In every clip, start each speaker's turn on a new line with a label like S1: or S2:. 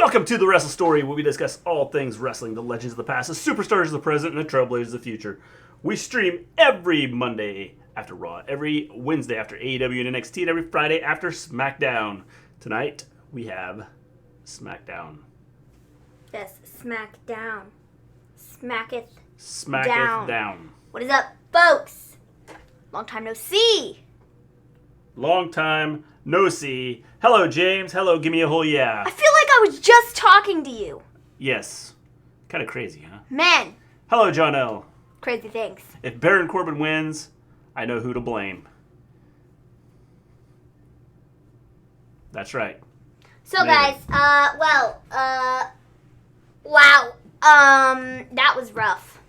S1: Welcome to the Wrestle Story, where we discuss all things wrestling, the legends of the past, the superstars of the present, and the trailblazers of the future. We stream every Monday after Raw, every Wednesday after AEW and NXT, and every Friday after Smackdown. Tonight, we have Smackdown.
S2: Yes, Smackdown. Smacketh
S1: down.
S2: What is up, folks? Long time no see.
S1: Long time no see. Hello, James. Hello, give me a whole yeah.
S2: I feel like I was just talking to you.
S1: Yes. Kind of crazy, huh?
S2: Man.
S1: Hello, John L.
S2: Crazy things.
S1: If Baron Corbin wins, I know who to blame. That's right.
S2: So, guys, wow. That was rough.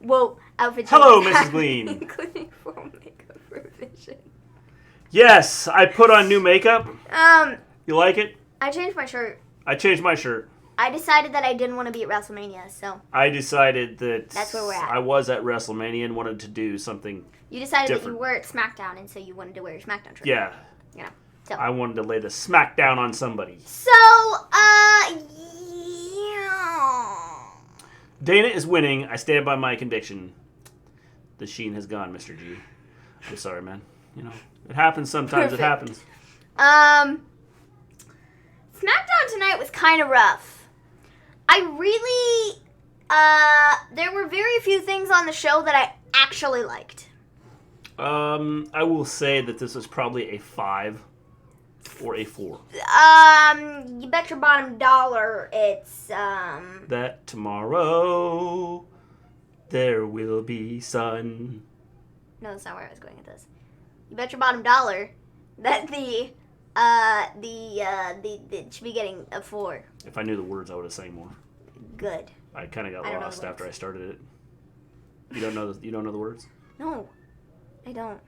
S2: Whoa, outfit change.
S1: Hello, Mrs. Gleen.
S2: Including full makeup revision.
S1: Yes, I put on new makeup. You like it?
S2: I changed my shirt.
S1: I changed my shirt.
S2: I decided that I didn't want to be at WrestleMania, so.
S1: I decided that
S2: that's where we're at.
S1: I was at WrestleMania and wanted to do something
S2: You decided
S1: different.
S2: that you were at SmackDown, and so you wanted to wear your SmackDown shirt.
S1: Yeah.
S2: Yeah. So.
S1: I wanted to lay the smack down on somebody.
S2: So, yeah.
S1: Dana is winning. I stand by my conviction. The sheen has gone, Mr. G. I'm sorry, man. You know, it happens sometimes.
S2: Perfect.
S1: It happens.
S2: SmackDown tonight was kind of rough. I really, there were very few things on the show that I actually liked.
S1: I will say that this was probably a 5 or a 4.
S2: You bet your bottom dollar it's,
S1: That tomorrow there will be sun.
S2: No, that's not where I was going with this. You bet your bottom dollar that it should be getting a 4.
S1: If I knew the words, I would have sang more.
S2: Good.
S1: I kind of got lost after I started it. You don't know the words?
S2: No, I don't.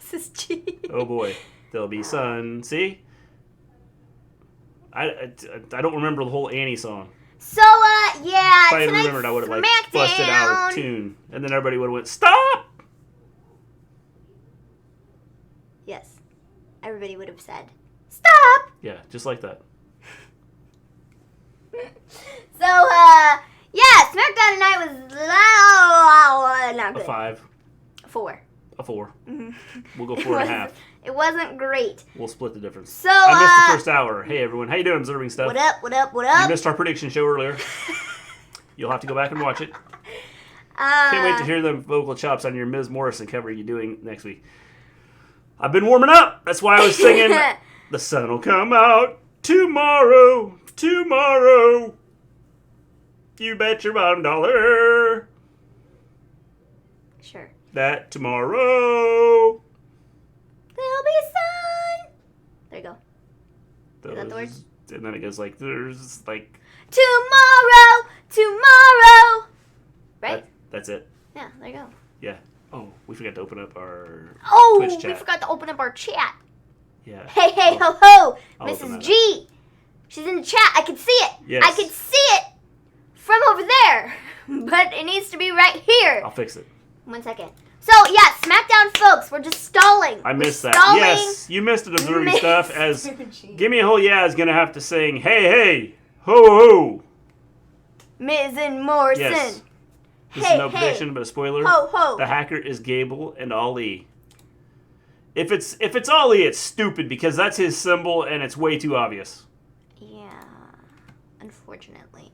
S2: Mrs. G.
S1: Oh boy, there'll be sun. See? I don't remember the whole Annie song.
S2: So, yeah,
S1: if I had remembered, I would have busted out a tune, and then everybody would have went, "Stop!"
S2: Yes, everybody would have said, "Stop!"
S1: Yeah, just like that.
S2: So, yeah, SmackDown tonight was not good.
S1: A 5.
S2: 4.
S1: A 4.
S2: Mm-hmm.
S1: We'll go 4.5.
S2: It wasn't great.
S1: We'll split the difference.
S2: So,
S1: I missed the first hour. Hey, everyone. How you doing, Observing Stuff?
S2: What up, what up, what up?
S1: You missed our prediction show earlier. You'll have to go back and watch it. Can't wait to hear the vocal chops on your Ms. Morrison cover you're doing next week. I've been warming up. That's why I was singing, "The sun will come out tomorrow, tomorrow. You bet your bottom dollar.
S2: Sure.
S1: That tomorrow
S2: there'll be sun." There you go.
S1: Is
S2: that the word?
S1: And then it goes like, there's like...
S2: Tomorrow! Right?
S1: That's it.
S2: Yeah, there you go.
S1: Yeah. Oh, we forgot to open up our Twitch chat.
S2: We forgot to open up our chat.
S1: Yeah.
S2: Hey, ho, ho!
S1: I'll
S2: Mrs. G! She's in the chat. I can see it.
S1: Yes.
S2: I can see it from over there. But it needs to be right here.
S1: I'll fix it.
S2: 1 second. So, yeah, SmackDown folks, we're just stalling.
S1: I missed that.
S2: Stalling.
S1: Yes, you missed it, Observing Stuff, as Gimme a Whole Yeah is going to have to sing, "Hey, hey, ho, ho."
S2: Ms. and Morrison.
S1: Yes. This
S2: Hey,
S1: is no
S2: hey.
S1: prediction, but a spoiler.
S2: Ho, ho.
S1: The hacker is Gable and Ali. If it's Ali, it's stupid because that's his symbol and it's way too obvious.
S2: Yeah, unfortunately,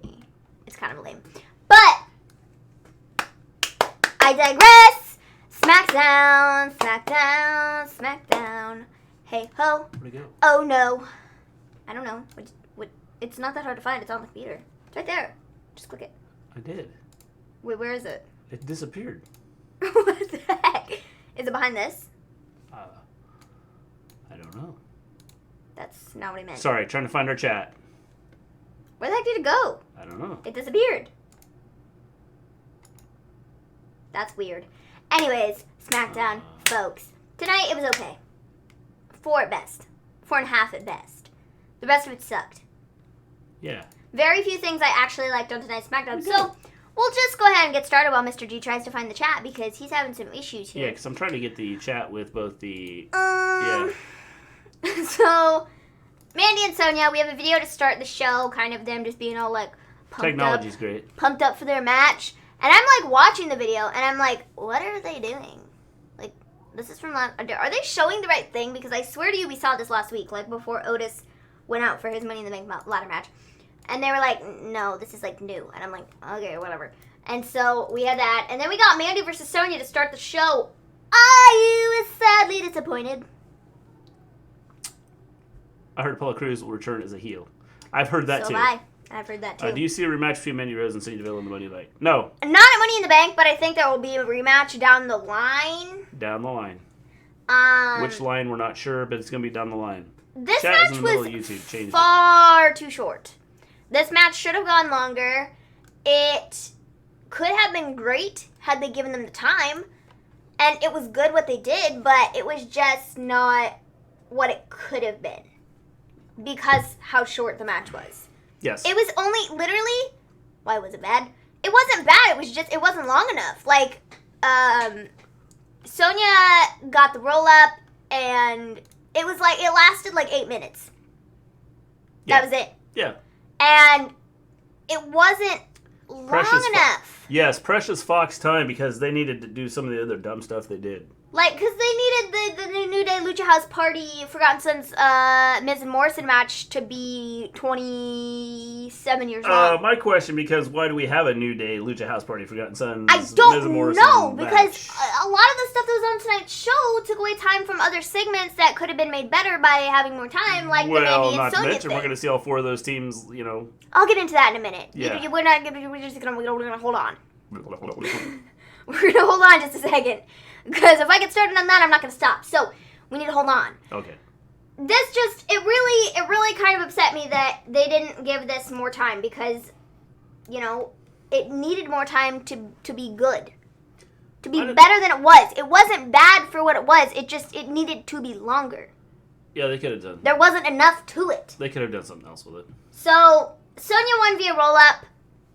S2: it's kind of lame. But I digress. SmackDown, SmackDown, SmackDown. Hey ho.
S1: Where'd it go?
S2: Oh no. I don't know. What? It's not that hard to find. It's on the computer. It's right there. Just click it.
S1: I did.
S2: Wait, where is it?
S1: It disappeared.
S2: What the heck? Is it behind this?
S1: I don't know.
S2: That's not what I meant.
S1: Sorry, trying to find our chat.
S2: Where the heck did it go?
S1: I don't know.
S2: It disappeared. That's weird. Anyways, SmackDown, folks. Tonight, it was okay. 4 at best. 4.5 at best. The rest of it sucked.
S1: Yeah.
S2: Very few things I actually liked on tonight's SmackDown. So, we'll just go ahead and get started while Mr. G tries to find the chat because he's having some issues here.
S1: Yeah, because I'm trying to get the chat with both the...
S2: Yeah. So, Mandy and Sonya, we have a video to start the show, kind of them just being all like
S1: Technology's great.
S2: Pumped up for their match. And I'm like watching the video, and I'm like, what are they doing? Like, this is from last. Are they showing the right thing? Because I swear to you, we saw this last week, like before Otis went out for his Money in the Bank ladder match. And they were like, no, this is like new. And I'm like, okay, whatever. And so we had that. And then we got Mandy versus Sonya to start the show. I was sadly disappointed.
S1: I heard Apollo Crews will return as a heel. I've heard that too.
S2: I've heard that too.
S1: Do you see a rematch between Mandy Rose and Sonya Deville in the Money in the Bank? No.
S2: Not at Money in the Bank, but I think there will be a rematch down the line.
S1: Down the line. Which line, we're not sure, but it's going to be down the line.
S2: This
S1: Chat
S2: match
S1: was
S2: far too short. This match should have gone longer. It could have been great had they given them the time. And it was good what they did, but it was just not what it could have been. Because how short the match was.
S1: Yes.
S2: It was only, literally, why was it bad? It wasn't bad, it was just, it wasn't long enough. Like, Sonya got the roll-up, and it was like, it lasted like 8 minutes. That was it.
S1: Yeah.
S2: And it wasn't long enough.
S1: Yes, precious Fox time because they needed to do some of the other dumb stuff they did.
S2: Like, because they needed the Newday Lucha House Party Forgotten Sons Miz and Morrison match to be 27 years long.
S1: My question, because why do we have a Newday Lucha House Party Forgotten Sons
S2: I don't
S1: Miz and Morrison
S2: know,
S1: match?
S2: because a lot of the stuff that was on tonight's show took away time from other segments that could have been made better by having more time, like the Mandy and Sonya thing.
S1: We're going to see all 4 of those teams, you know.
S2: I'll get into that in a minute.
S1: Yeah.
S2: We're just going to hold on. We're going to hold on just a second. Because if I get started on that, I'm not going to stop. So, we need to hold on.
S1: Okay.
S2: This just, it really kind of upset me that they didn't give this more time because, you know, it needed more time to be good. To be better than it was. It wasn't bad for what it was. It needed to be longer.
S1: Yeah, they could have done.
S2: There wasn't enough to it.
S1: They could have done something else with it.
S2: So, Sonya won via roll-up.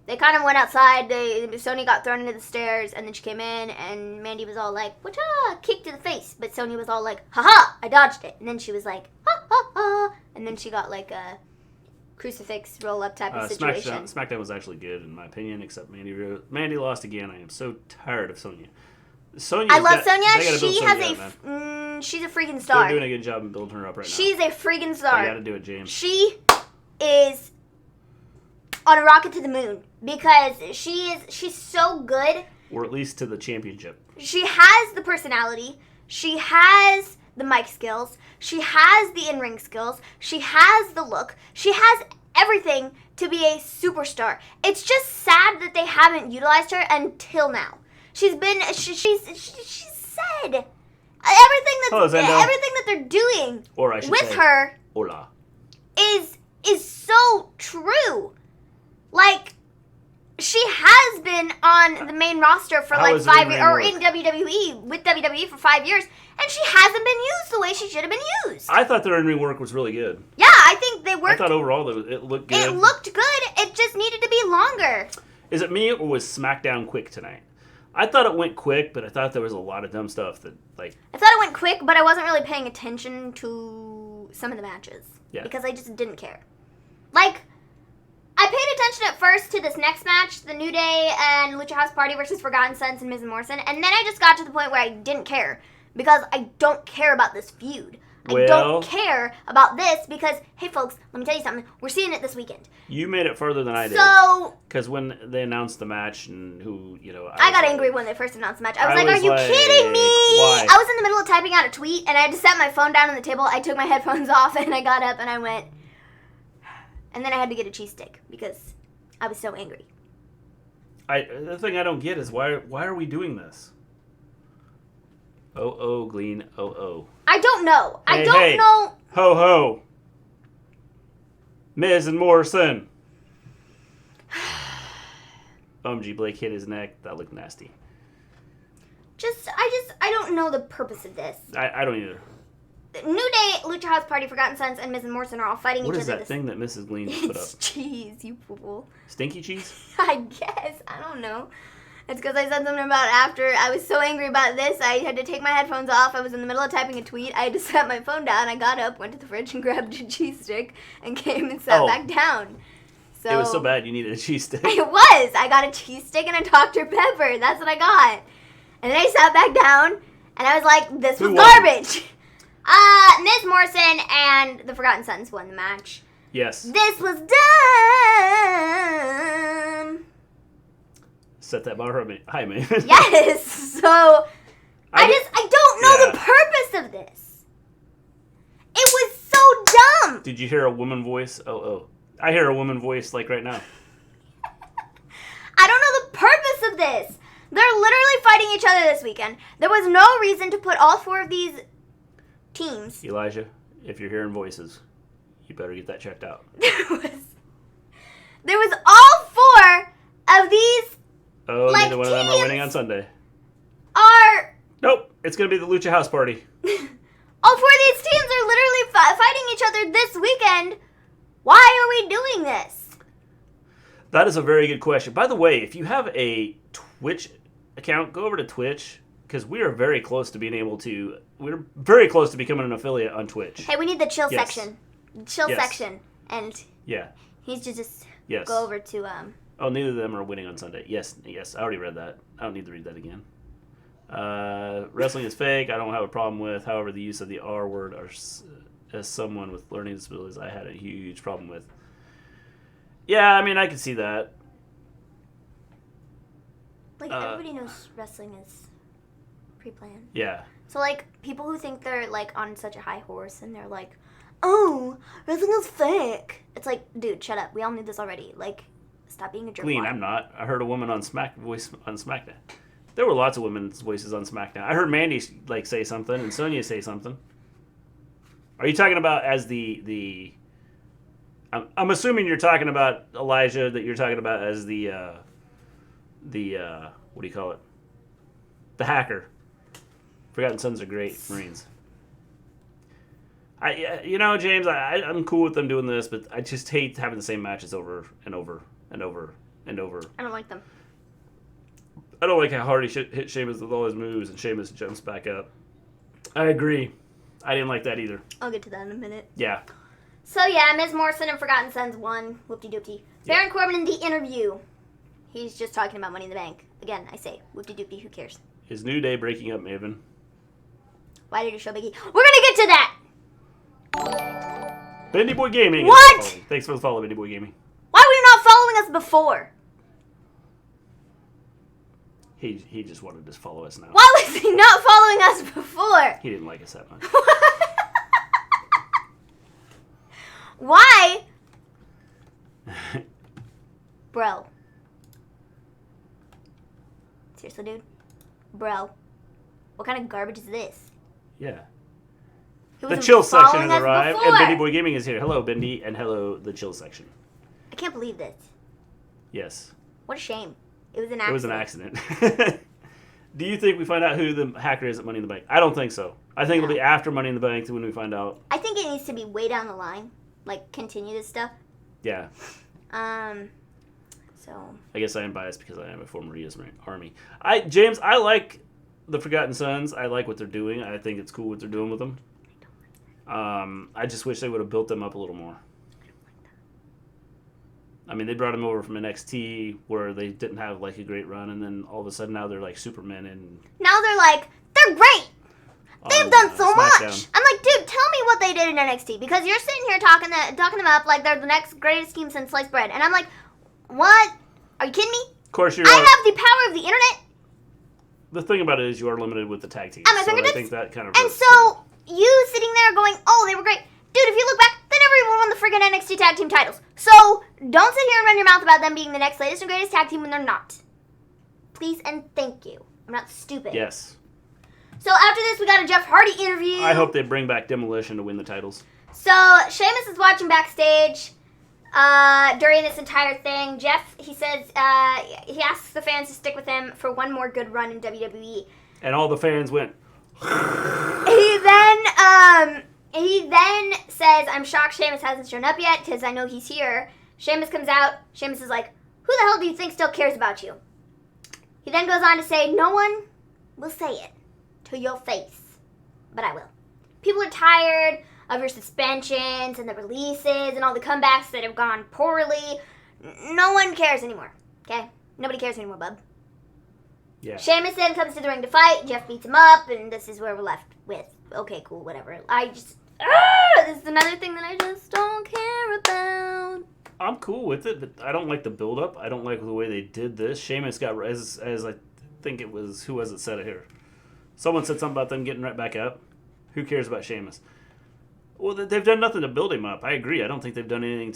S2: They kind of went outside. Sonya got thrown into the stairs, and then she came in, and Mandy was all like, "Whatcha?" Kick to the face. But Sonya was all like, "Ha-ha, I dodged it." And then she was like, "Ha, ha, ha." And then she got like a crucifix roll-up type of situation.
S1: Smackdown was actually good, in my opinion, except Mandy lost again. I am so tired of Sonya.
S2: I love Sonya. She's a freaking star.
S1: They're doing a good job in building her up right now.
S2: She's a freaking star.
S1: You got to do it, James.
S2: She is on a rocket to the moon because she's so good.
S1: Or at least to the championship.
S2: She has the personality. She has the mic skills. She has the in-ring skills. She has the look. She has everything to be a superstar. It's just sad that they haven't utilized her until now. She's said everything that they're doing with her is so true. Like, she has been on the main roster for like 5 years, or in WWE, with WWE for 5 years, and she hasn't been used the way she should have been used.
S1: I thought their in-ring work was really good.
S2: Yeah, I think they worked.
S1: I thought overall it looked good.
S2: It looked good. It just needed to be longer.
S1: Is it me, or was SmackDown quick tonight? I thought it went quick, but I thought there was a lot of dumb stuff that, like...
S2: I thought it went quick, but I wasn't really paying attention to some of the matches. Yeah. Because I just didn't care. Like, I paid attention at first to this next match, the New Day and Lucha House Party versus Forgotten Sons and Miz and Morrison, and then I just got to the point where I didn't care. Because I don't care about this feud. I don't care about this because, hey folks, let me tell you something. We're seeing it this weekend.
S1: You made it further than I did.
S2: So...
S1: Because when they announced the match and who, you know...
S2: I got angry when they first announced the match. I was like, are you kidding me? Why? I was in the middle of typing out a tweet and I had to set my phone down on the table. I took my headphones off and I got up and I went... And then I had to get a cheese stick because I was so angry.
S1: The thing I don't get is why are we doing this? Oh, Gleen. Oh.
S2: I don't know. I don't know.
S1: Ho, ho. Miz and Morrison. G. Blake hit his neck. That looked nasty.
S2: I don't know the purpose of this.
S1: I don't either.
S2: New Day, Lucha House Party, Forgotten Sons, and Miz and Morrison are all fighting each other.
S1: What is that thing that Mrs. Gleen just put up?
S2: It's cheese, you fool.
S1: Stinky cheese?
S2: I guess. I don't know. It's because I said something about after. I was so angry about this, I had to take my headphones off. I was in the middle of typing a tweet. I had to set my phone down. I got up, went to the fridge, and grabbed a cheese stick, and came and sat back down. So
S1: it was so bad you needed a cheese stick.
S2: It was. I got a cheese stick and a Dr. Pepper. That's what I got. And then I sat back down, and I was like, this was garbage. Miz Morrison and the Forgotten Sons won the match.
S1: Yes.
S2: This was dumb.
S1: Set that bar high, man.
S2: Yes. So, I don't know the purpose of this. It was so dumb.
S1: Did you hear a woman voice? Oh. I hear a woman voice like right now.
S2: I don't know the purpose of this. They're literally fighting each other this weekend. There was no reason to put all 4 of these teams.
S1: Elijah, if you're hearing voices, you better get that checked out.
S2: There was all 4 of these.
S1: Oh, neither one of them are winning on Sunday. Nope, it's going to be the Lucha House Party.
S2: All 4 of these teams are literally fighting each other this weekend. Why are we doing this?
S1: That is a very good question. By the way, if you have a Twitch account, go over to Twitch, because we are very close to being able to... We're very close to becoming an affiliate on Twitch.
S2: Hey, we need the chill section. Chill section. And he's just go over to...
S1: Oh, neither of them are winning on Sunday. Yes, I already read that. I don't need to read that again. Wrestling is fake. I don't have a problem with. However, the use of the R word as someone with learning disabilities, I had a huge problem with. Yeah, I mean, I can see that.
S2: Like, everybody knows wrestling is pre-planned.
S1: Yeah.
S2: So, like, people who think they're, like, on such a high horse and they're like, oh, wrestling is fake. It's like, dude, shut up. We all knew this already. Like, stop being a jerk.
S1: Gleen, I'm not. I heard a woman on Smackdown. There were lots of women's voices on Smackdown. I heard Mandy, like, say something and Sonya say something. Are you talking about as the I'm assuming you're talking about, Elijah, that you're talking about as the what do you call it? The hacker. Forgotten Sons are great Marines. James, I'm cool with them doing this, but I just hate having the same matches over and over and over and over.
S2: I don't like them.
S1: I don't like how hard he hit Sheamus with all his moves and Sheamus jumps back up. I agree. I didn't like that either.
S2: I'll get to that in a minute.
S1: Yeah.
S2: So, yeah, Miz Morrison and Forgotten Sons won. Whoop-de-doop-de. Baron Corbin in the interview. He's just talking about Money in the Bank. Again, I say, whoop-de-doop-de, who cares?
S1: Is Newday breaking up Maven?
S2: Why did you show Biggie? We're going to get to that!
S1: Bendy Boy Gaming.
S2: What?
S1: Thanks for the follow, Bendy Boy Gaming.
S2: Why were you not following us before?
S1: He just wanted to follow us now.
S2: Why was he not following us before?
S1: He didn't like us that much.
S2: Why? Bro. Seriously, dude? Bro. What kind of garbage is this?
S1: Yeah. The chill section has arrived,
S2: before.
S1: and Bendy Boy Gaming is here. Hello, Bendy, and hello, the chill section.
S2: I can't believe this.
S1: Yes.
S2: What a shame. It was an accident.
S1: It was an accident. Do you think we find out who the hacker is at Money in the Bank? I don't think so. I think it'll be after Money in the Bank when we find out.
S2: I think it needs to be way down the line. Like, continue this stuff.
S1: Yeah.
S2: So.
S1: I guess I am biased because I am a former U.S. Army. James, I like the Forgotten Sons. I like what they're doing. I think it's cool what they're doing with them. I just wish they would have built them up a little more. I mean, they brought him over from NXT where they didn't have, like, a great run, and then all of a sudden now they're, like, Supermen. And
S2: now they're great. They've done so much.
S1: Smackdown.
S2: I'm like, dude, tell me what they did in NXT. Because you're sitting here talking them up like they're the next greatest team since sliced bread. And I'm like, what? Are you kidding me?
S1: Of course,
S2: I have the power of the internet.
S1: The thing about it is you are limited with the tag team.
S2: At my fingertips.
S1: I think that kind of...
S2: And so, you sitting there going, oh, they were great. Dude, if you look back, they never even won the friggin' NXT tag team titles. So, don't sit here and run your mouth about them being the next latest and greatest tag team when they're not. Please and thank you. I'm not stupid.
S1: Yes.
S2: So, after this, we got a Jeff Hardy interview.
S1: I hope they bring back Demolition to win the titles.
S2: So, Sheamus is watching backstage during this entire thing. Jeff, he says, he asks the fans to stick with him for one more good run in WWE.
S1: And all the fans went...
S2: He then says, I'm shocked Sheamus hasn't shown up yet, because I know he's here. Sheamus comes out. Sheamus is like, who the hell do you think still cares about you? He then goes on to say, no one will say it to your face, but I will. People are tired of your suspensions and the releases and all the comebacks that have gone poorly. No one cares anymore, okay? Nobody cares anymore, bub.
S1: Yeah.
S2: Sheamus then comes to the ring to fight. Jeff beats him up, and this is where we're left with. Okay, cool, whatever. This is another thing that I just don't care about.
S1: I'm cool with it, but I don't like the build-up. I don't like the way they did this. Sheamus got, as I think it was, who was it said it here? Someone said something about them getting right back up. Who cares about Sheamus? Well, they've done nothing to build him up. I agree. I don't think they've done anything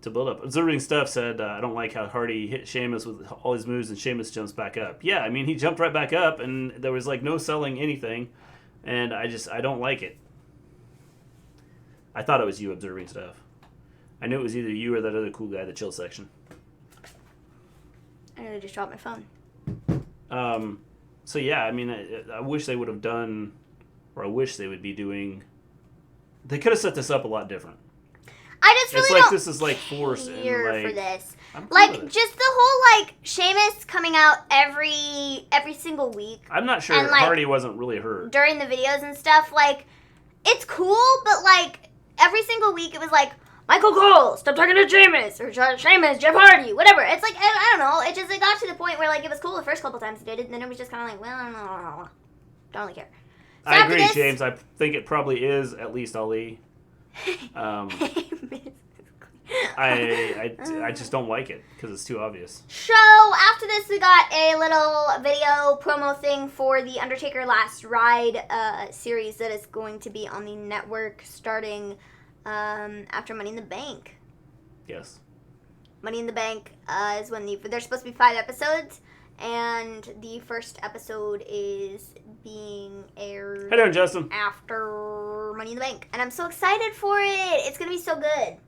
S1: to build up. Observing Stuff said, I don't like how Hardy hit Sheamus with all his moves and Sheamus jumps back up. Yeah, I mean, he jumped right back up, and there was, like, no selling anything, and I don't like it. I thought it was you, Observing Stuff. I knew it was either you or that other cool guy in the chill section.
S2: I nearly just dropped my phone.
S1: So, yeah, I mean, I wish they would have done, or I wish they would be doing, they could have set this up a lot different.
S2: I just really
S1: it's like
S2: don't
S1: this is like forced
S2: here
S1: and like,
S2: for this.
S1: Cool
S2: like just the whole like Sheamus coming out every single week.
S1: I'm not sure
S2: and, like,
S1: Hardy wasn't really hurt
S2: during the videos and stuff. Like it's cool, but like every single week it was like Michael Cole, stop talking to Sheamus, or Sheamus, Jeff Hardy, whatever. It's like I don't know. It got to the point where like it was cool the first couple times he did it, and then it was just kind of like, well, don't really care. So
S1: I agree, James. I think it probably is at least Ali. I just don't like it because it's too obvious.
S2: So after this, we got a little video promo thing for the Undertaker Last Ride series that is going to be on the network starting after Money in the Bank.
S1: Yes.
S2: Money in the Bank is when there's supposed to be 5 episodes, and the first episode is being aired.
S1: How you doing, Justin?
S2: After Money in the Bank, and I'm so excited for it. It's gonna be so good.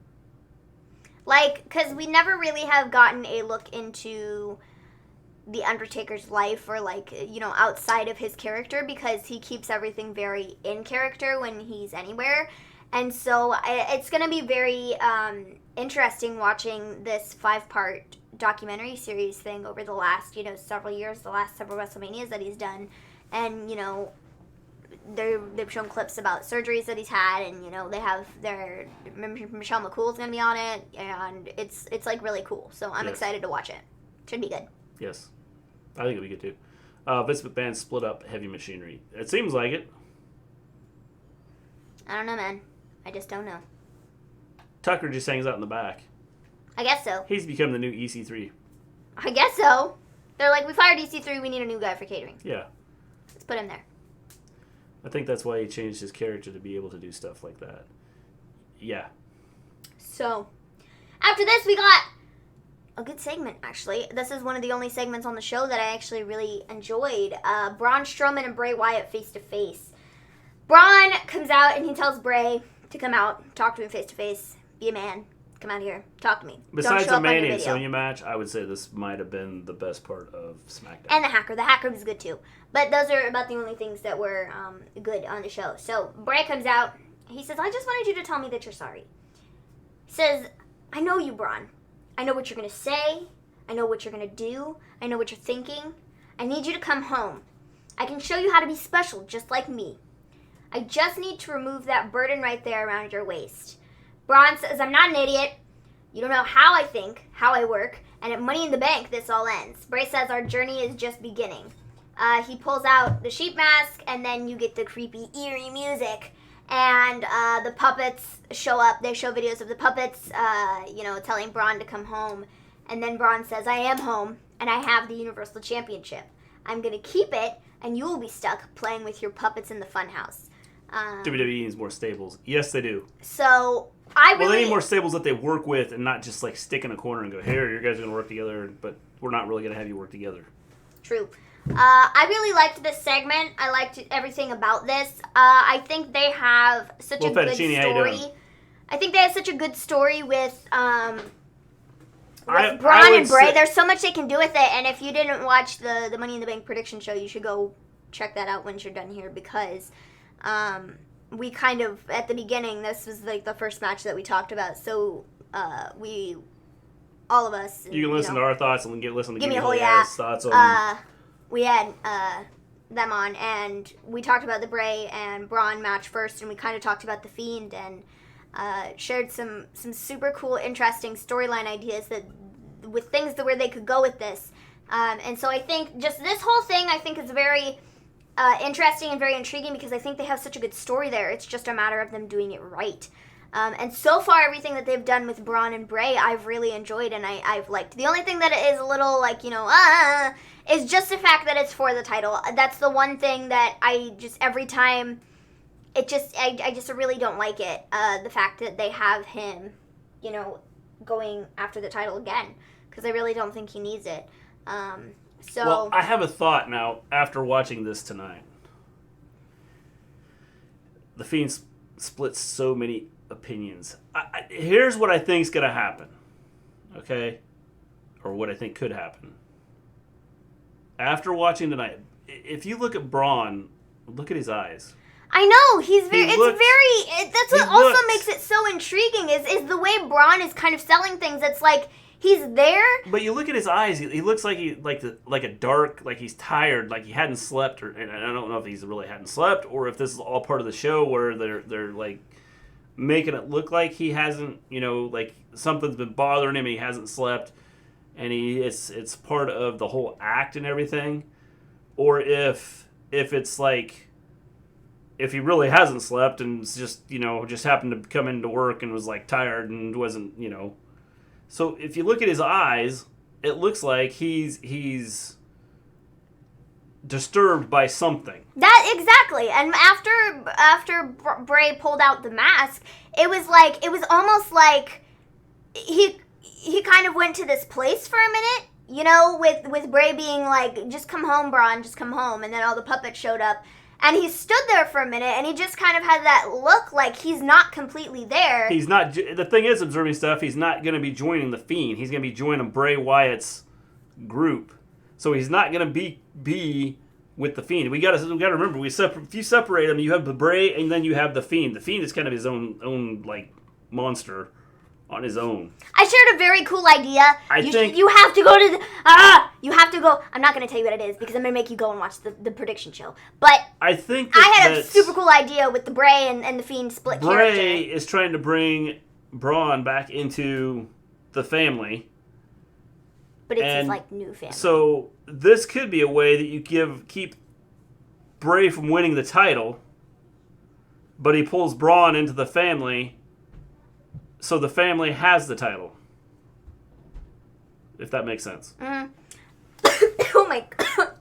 S2: Like, because we never really have gotten a look into the Undertaker's life or, like, you know, outside of his character, because he keeps everything very in character when he's anywhere. And so it's going to be very interesting watching this 5-part documentary series thing over the last, you know, several years, the last several WrestleManias that he's done. And, you know, they've shown clips about surgeries that he's had, and you know they have Michelle McCool's gonna be on it, and it's like really cool. So I'm excited to watch it. Should be good.
S1: Yes, I think it'll be good too. Vince McMahon split up Heavy Machinery. It seems like it.
S2: I don't know, man. I just don't know.
S1: Tucker just hangs out in the back.
S2: I guess so.
S1: He's become the new EC3.
S2: I guess so. They're like, we fired EC3. We need a new guy for catering.
S1: Yeah.
S2: Let's put him there.
S1: I think that's why he changed his character to be able to do stuff like that. Yeah.
S2: So, after this, we got a good segment, actually. This is one of the only segments on the show that I actually really enjoyed. Braun Strowman and Bray Wyatt face-to-face. Braun comes out, and he tells Bray to come out, talk to him face-to-face, be a man, come out here, talk to me.
S1: Besides the Mandy and Sonya match, I would say this might have been the best part of SmackDown.
S2: And the Hacker. The Hacker was good, too. But those are about the only things that were good on the show. So, Bray comes out. He says, I just wanted you to tell me that you're sorry. He says, I know you, Braun. I know what you're going to say. I know what you're going to do. I know what you're thinking. I need you to come home. I can show you how to be special, just like me. I just need to remove that burden right there around your waist. Braun says, I'm not an idiot. You don't know how I think, how I work, and at Money in the Bank, this all ends. Bray says our journey is just beginning. He pulls out the sheep mask, and then you get the creepy, eerie music. And the puppets show up. They show videos of the puppets, telling Braun to come home. And then Braun says, I am home, and I have the Universal Championship. I'm going to keep it, and you will be stuck playing with your puppets in the funhouse.
S1: WWE needs more stables. Yes, they do.
S2: So,
S1: they need more stables that they work with and not just, like, stick in a corner and go, here, you guys are going to work together, but we're not really going to have you work together.
S2: True. I really liked this segment. I liked everything about this. I think they have such a good story. I think they have such a good story with Braun and Bray. There's so much they can do with it, and if you didn't watch the Money in the Bank prediction show, you should go check that out once you're done here, because we kind of, at the beginning, this was like the first match that we talked about, so all of us.
S1: You can listen to our thoughts and listen to
S2: give me a whole thoughts
S1: on
S2: we had them on, and we talked about the Bray and Braun match first, and we kind of talked about the Fiend, and shared some super cool, interesting storyline ideas that with things that where they could go with this. And so I think just this whole thing, I think, is very interesting and very intriguing because I think they have such a good story there. It's just a matter of them doing it right. And so far, everything that they've done with Braun and Bray, I've really enjoyed and I've liked. The only thing that is a little like, is just the fact that it's for the title. That's the one thing that I just, every time, I just really don't like it. The fact that they have him, going after the title again. Because I really don't think he needs it.
S1: Well, I have a thought now after watching this tonight. The Fiend splits so many opinions. Here's what I think's going to happen. Okay? Or what I think could happen. After watching tonight, if you look at Braun, look at his eyes.
S2: I know, that's what also makes it so intriguing is the way Braun is kind of selling things. It's like, he's there. But
S1: you look at his eyes. He looks like a dark, like he's tired, like he hadn't slept, and I don't know if he's really hadn't slept, or if this is all part of the show where they're like making it look like he hasn't, like something's been bothering him. And he hasn't slept, and it's part of the whole act and everything, or if it's like if he really hasn't slept and it's just happened to come into work and was like tired and wasn't. So if you look at his eyes, it looks like he's disturbed by something.
S2: That exactly. And after Bray pulled out the mask, it was almost like he kind of went to this place for a minute, with Bray being like, just come home, Braun, just come home, and then all the puppets showed up. And he stood there for a minute, and he just kind of had that look like he's not completely there.
S1: He's not. The thing is, observing stuff, he's not going to be joining the Fiend. He's going to be joining Bray Wyatt's group. So he's not going to be with the Fiend. We got to remember, if you separate them, you have the Bray, and then you have the Fiend. The Fiend is kind of his own like monster on his own.
S2: I shared a very cool idea. You have to go to you have to go. I'm not going to tell you what it is because I'm going to make you go and watch the prediction show. But
S1: I think
S2: I had a super cool idea with the Bray and the Fiend split character.
S1: Bray is trying to bring Braun back into the family.
S2: But it's his like new family.
S1: So this could be a way that you keep Bray from winning the title, but he pulls Braun into the family. So the family has the title, if that makes sense.
S2: Oh my god!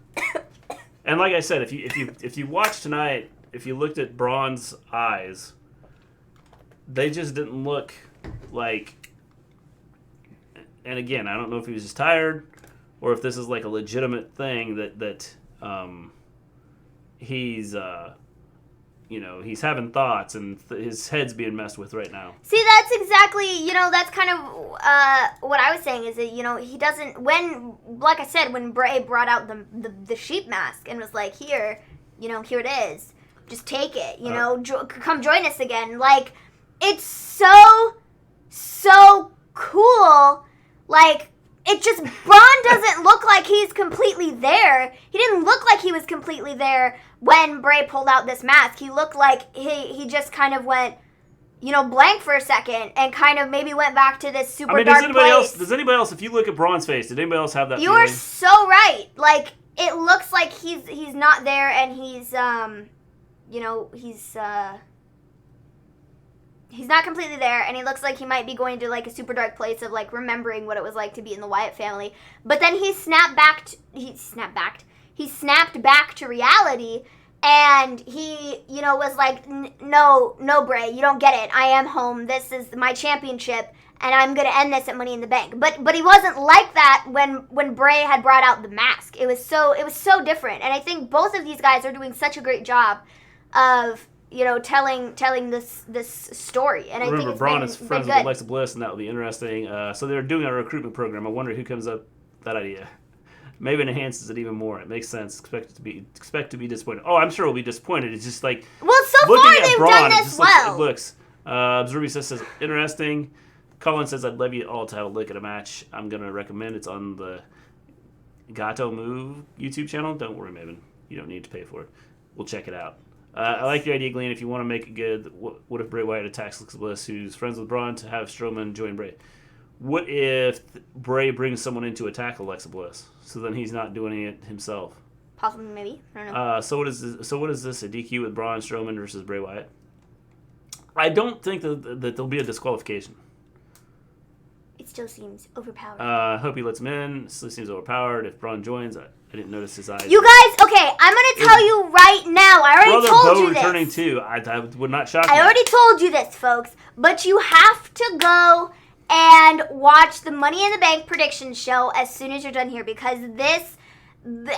S1: And like I said, if you watch tonight, if you looked at Braun's eyes, they just didn't look like. And again, I don't know if he was just tired, or if this is like a legitimate thing that he's. He's having thoughts and his head's being messed with right now.
S2: See, that's exactly, that's kind of what I was saying is that, he doesn't, like I said, when Bray brought out the sheep mask and was like, here it is. Just take it, come join us again. Like, it's so cool. Like, it just, Braun doesn't look like he's completely there. He didn't look like he was completely there when Bray pulled out this mask. He looked like he just kind of went, blank for a second and kind of maybe went back to this super dark place.
S1: Does anybody else, if you look at Braun's face, did anybody else have that
S2: feeling?
S1: You
S2: are so right. Like, it looks like he's not there and he's not completely there, and he looks like he might be going to, like, a super dark place of, like, remembering what it was like to be in the Wyatt family. But then he snapped back to reality, and he, was like, no, Bray, you don't get it. I am home. This is my championship, and I'm going to end this at Money in the Bank. But he wasn't like that when Bray had brought out the mask. It was so different, and I think both of these guys are doing such a great job of telling this story. And
S1: remember,
S2: I think
S1: Braun is friends with Alexa Bliss, and that will be interesting. So they're doing a recruitment program. I wonder who comes up with that idea. Maven enhances it even more. It makes sense. Expect to be disappointed. Oh, I'm sure we'll be disappointed. It's just like
S2: so far they've
S1: Braun,
S2: done this well.
S1: It looks. Zruby says interesting. Colin says I'd love you all to have a look at a match. I'm gonna recommend it's on the Gato Move YouTube channel. Don't worry, Maven. You don't need to pay for it. We'll check it out. I like the idea, Gleen. If you want to make it good, what if Bray Wyatt attacks Alexa Bliss, who's friends with Braun, to have Strowman join Bray? What if Bray brings someone in to attack Alexa Bliss? So then he's not doing it himself.
S2: Possibly, maybe. I don't know.
S1: So what is this? A DQ with Braun Strowman versus Bray Wyatt? I don't think that there'll be a disqualification.
S2: It still seems overpowered.
S1: I hope he lets him in. It still seems overpowered. If Braun joins, I didn't notice his eyes.
S2: You guys, okay, I'm going to tell you right now. I already told you this.
S1: Returning too. I would not shock me.
S2: I already told you this, folks. But you have to go and watch the Money in the Bank prediction show as soon as you're done here, because I went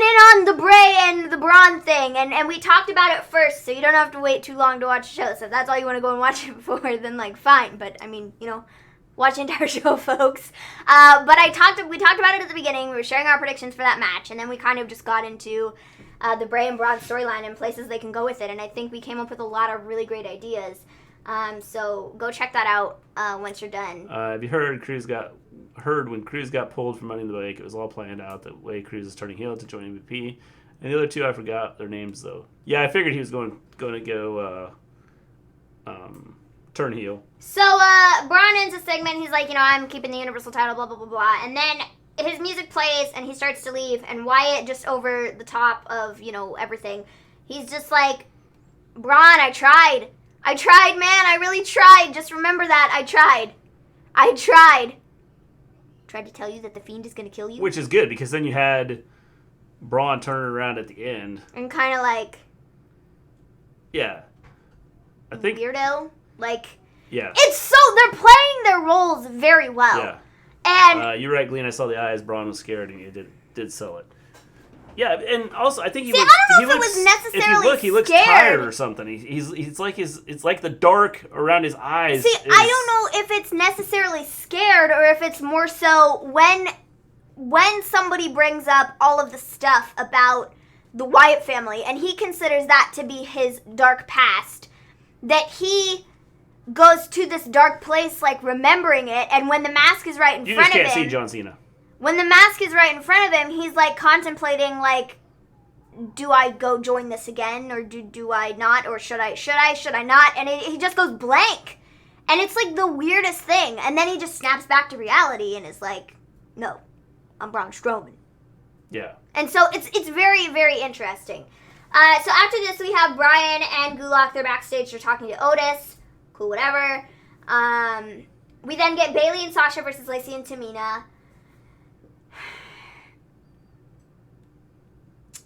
S2: in on the Bray and the Braun thing, and we talked about it first, so you don't have to wait too long to watch the show. So if that's all you want to go and watch it for, then like fine. But I mean, watch the entire show, folks. But we talked about it at the beginning. We were sharing our predictions for that match, and then we kind of just got into the Bray and Braun storyline and places they can go with it. And I think we came up with a lot of really great ideas. So go check that out once you're done.
S1: Have you heard when Cruz got pulled from Money in the Bank? It was all planned out that way Cruz is turning heel to join MVP. And the other two, I forgot their names though. Yeah, I figured he was going to go turn heel.
S2: So Braun ends a segment. He's like, I'm keeping the Universal title, blah blah blah blah. And then his music plays and he starts to leave. And Wyatt, just over the top of everything, he's just like, Braun, I tried, man. I really tried. Just remember that. I tried. Tried to tell you that the Fiend is going to kill you.
S1: Which is good, because then you had Braun turning around at the end.
S2: And kind of like...
S1: Yeah. I think...
S2: Weirdo. Like...
S1: Yeah.
S2: They're playing their roles very well.
S1: Yeah.
S2: And...
S1: You're right, Gleen. I saw the eyes. Braun was scared, and he did sell it. Yeah, and also I think he looks.
S2: I don't know if it was necessarily
S1: he looks tired or something. He's like it's like the dark around his eyes.
S2: See, I don't know if it's necessarily scared or if it's more so when somebody brings up all of the stuff about the Wyatt family and he considers that to be his dark past, that he goes to this dark place like remembering it, and when the mask is right in front of him,
S1: you just can't see John Cena.
S2: When the mask is right in front of him, he's like contemplating, like, do I go join this again, or do I not, or should I not? And he just goes blank, and it's like the weirdest thing. And then he just snaps back to reality and is like, no, I'm Braun Strowman.
S1: Yeah. And
S2: so it's very, very interesting. So after this, we have Bryan and Gulak. They're backstage. They're talking to Otis. Cool, whatever. We then get Bayley and Sasha versus Lacey and Tamina.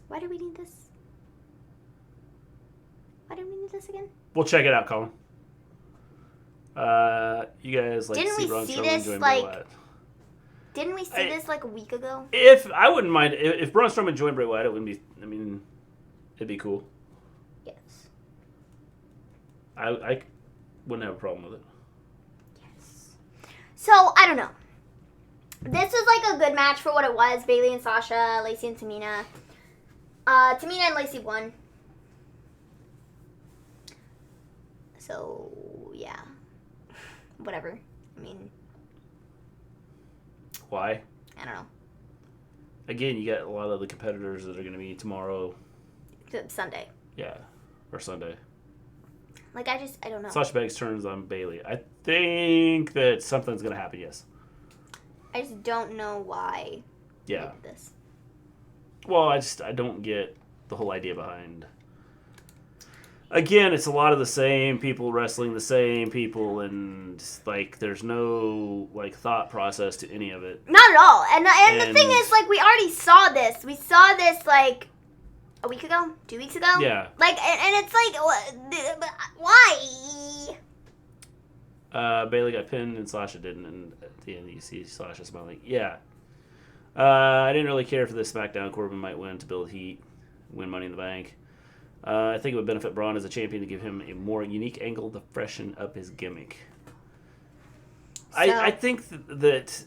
S2: Why do we need this? Why do we need this again?
S1: We'll check it out, Colin. You guys like
S2: Didn't
S1: see
S2: we
S1: Braun
S2: see
S1: Strowman
S2: this
S1: join
S2: like?
S1: Bray Wyatt?
S2: Didn't we see this like a week ago?
S1: If I wouldn't mind if Braun Strowman joined Bray Wyatt, it wouldn't be. I mean, it'd be cool.
S2: Yes.
S1: I wouldn't have a problem with it.
S2: Yes. So I don't know. This was like a good match for what it was. Bayley and Sasha, Lacey and Tamina. Tamina and Lacey won. So, yeah. Whatever. I mean...
S1: Why?
S2: I don't know.
S1: Again, you got a lot of the competitors that are going to be tomorrow.
S2: Sunday.
S1: Yeah. Or Sunday.
S2: Like, I don't know.
S1: Sasha Banks turns on Bayley. I think that something's going to happen, yes.
S2: I just don't know why they did this.
S1: Well, I don't get the whole idea behind. Again, it's a lot of the same people wrestling the same people, and like there's no like thought process to any of it.
S2: Not at all. And the thing is, like, we already saw this. We saw this like a week ago, 2 weeks ago.
S1: Yeah.
S2: Like, and it's like, why?
S1: Bayley got pinned and Sasha didn't, and at the end you see Sasha smiling. Yeah. I didn't really care for this SmackDown. Corbin might win to build heat, win Money in the Bank. I think it would benefit Braun as a champion to give him a more unique angle to freshen up his gimmick. So, I think that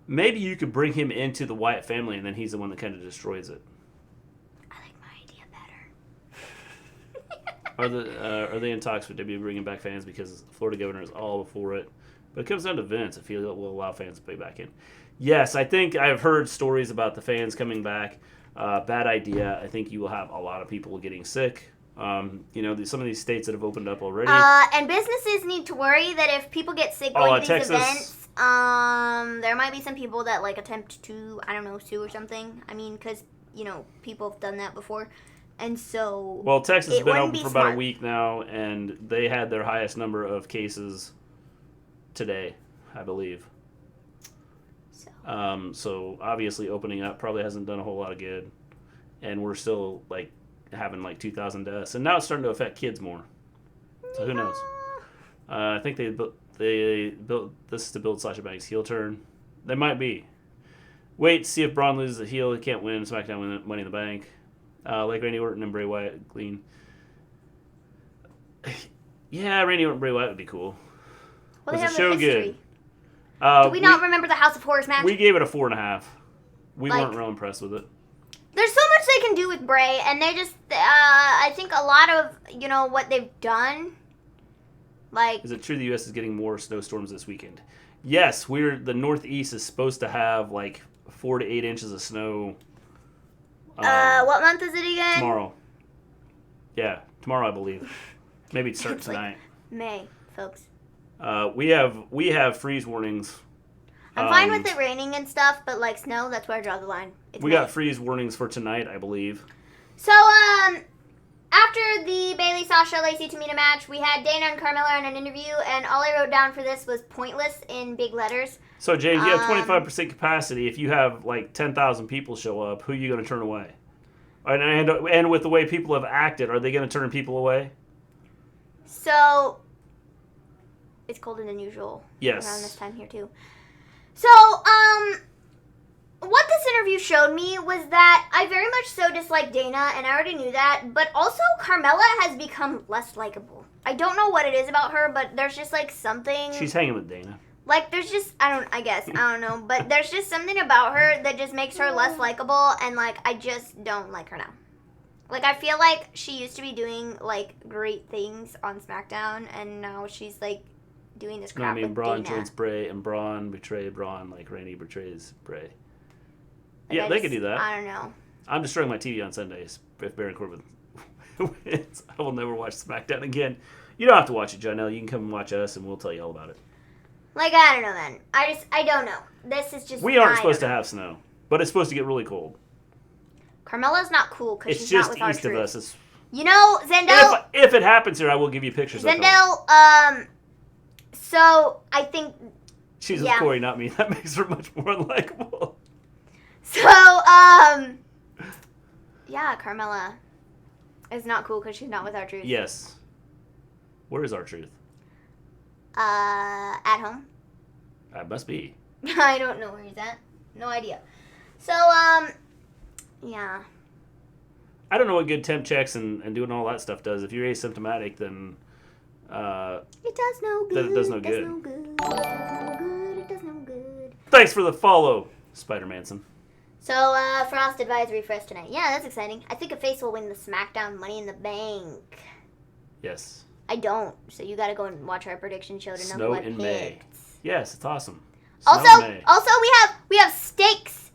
S1: maybe you could bring him into the Wyatt family and then he's the one that kind of destroys it.
S2: I like my idea better.
S1: Are they in talks with WWE bringing back fans because the Florida governor is all for it? But it comes down to Vince if he will allow fans to pay back in. Yes, I think I've heard stories about the fans coming back. Bad idea. I think you will have a lot of people getting sick. Some of these states that have opened up already.
S2: And businesses need to worry that if people get sick going to these events, there might be some people that attempt to, sue or something. I mean, because people have done that before, and so.
S1: Well, Texas has been open for about a week now, and they had their highest number of cases today, I believe. So obviously opening up probably hasn't done a whole lot of good, and we're still having 2,000 deaths, and now it's starting to affect kids more. So who knows? I think they built this to build Sasha Banks' heel turn. They might be. Wait to see if Braun loses a heel. He can't win SmackDown win Money in the Bank. Like Randy Orton and Bray Wyatt, Gleen. Yeah, Randy Orton and Bray Wyatt would be cool.
S2: Well,
S1: was
S2: they
S1: the
S2: have
S1: show
S2: history.
S1: Good?
S2: Do we not remember the House of Horrors match?
S1: We gave it a 4.5. We weren't real impressed with it.
S2: There's so much they can do with Bray, and they just, I think a lot of, what they've done, Is
S1: it true the U.S. is getting more snowstorms this weekend? Yes, the Northeast is supposed to have 4 to 8 inches of snow.
S2: What month is it again?
S1: Tomorrow. Yeah, tomorrow I believe. Maybe it starts tonight.
S2: May, folks.
S1: We have freeze warnings.
S2: I'm fine with it raining and stuff, but snow, that's where I draw the line.
S1: We got freeze warnings for tonight, I believe.
S2: So, after the Bayley, Sasha, Lacey, Tamina match, we had Dana and Carmella in an interview, and all I wrote down for this was pointless in big letters.
S1: So, James, you have 25% capacity. If you have 10,000 people show up, who are you going to turn away? And with the way people have acted, are they going to turn people away?
S2: So, it's colder than usual.
S1: Yes.
S2: Around this time here, too. So, what this interview showed me was that I very much so dislike Dana, and I already knew that, but also Carmella has become less likable. I don't know what it is about her, but there's just something.
S1: She's hanging with Dana.
S2: There's just, I don't know, but there's just something about her that just makes her less likable, and I just don't like her now. I feel like she used to be doing great things on SmackDown, and now she's doing this crap with
S1: Braun
S2: Dana.
S1: joins Bray, and Braun betrayed Braun like Randy betrays Bray. Yeah, they could do that.
S2: I don't know.
S1: I'm destroying my TV on Sundays if Baron Corbin wins. I will never watch SmackDown again. You don't have to watch it, Janelle. You can come and watch us, and we'll tell you all about it.
S2: I don't know, man. I don't know. This is just...
S1: We aren't supposed to have snow, but it's supposed to get really cold.
S2: Carmella's not cool because she's not with our truth.
S1: It's just east of us.
S2: Zendel...
S1: If it happens here, I will give you pictures of
S2: Zendel, so I think...
S1: She's with Corey, not me. That makes her much more unlikable.
S2: So, yeah, Carmella is not cool because she's not with our truth.
S1: Yes. Where is our truth?
S2: At home.
S1: That must be.
S2: I don't know where he's at. No idea. So, yeah.
S1: I don't know what good temp checks and doing all that stuff does. If you're asymptomatic, then...
S2: it does no good.
S1: Then it does no
S2: good. It does no good. It does no good.
S1: Thanks for the follow, Spider-Manson.
S2: So, Frost advisory for us tonight. Yeah, that's exciting. I think a face will win the SmackDown Money in the Bank.
S1: Yes.
S2: I don't. So you got to go and watch our prediction show to know who I picked.
S1: May. Yes, it's awesome.
S2: Also, we have stakes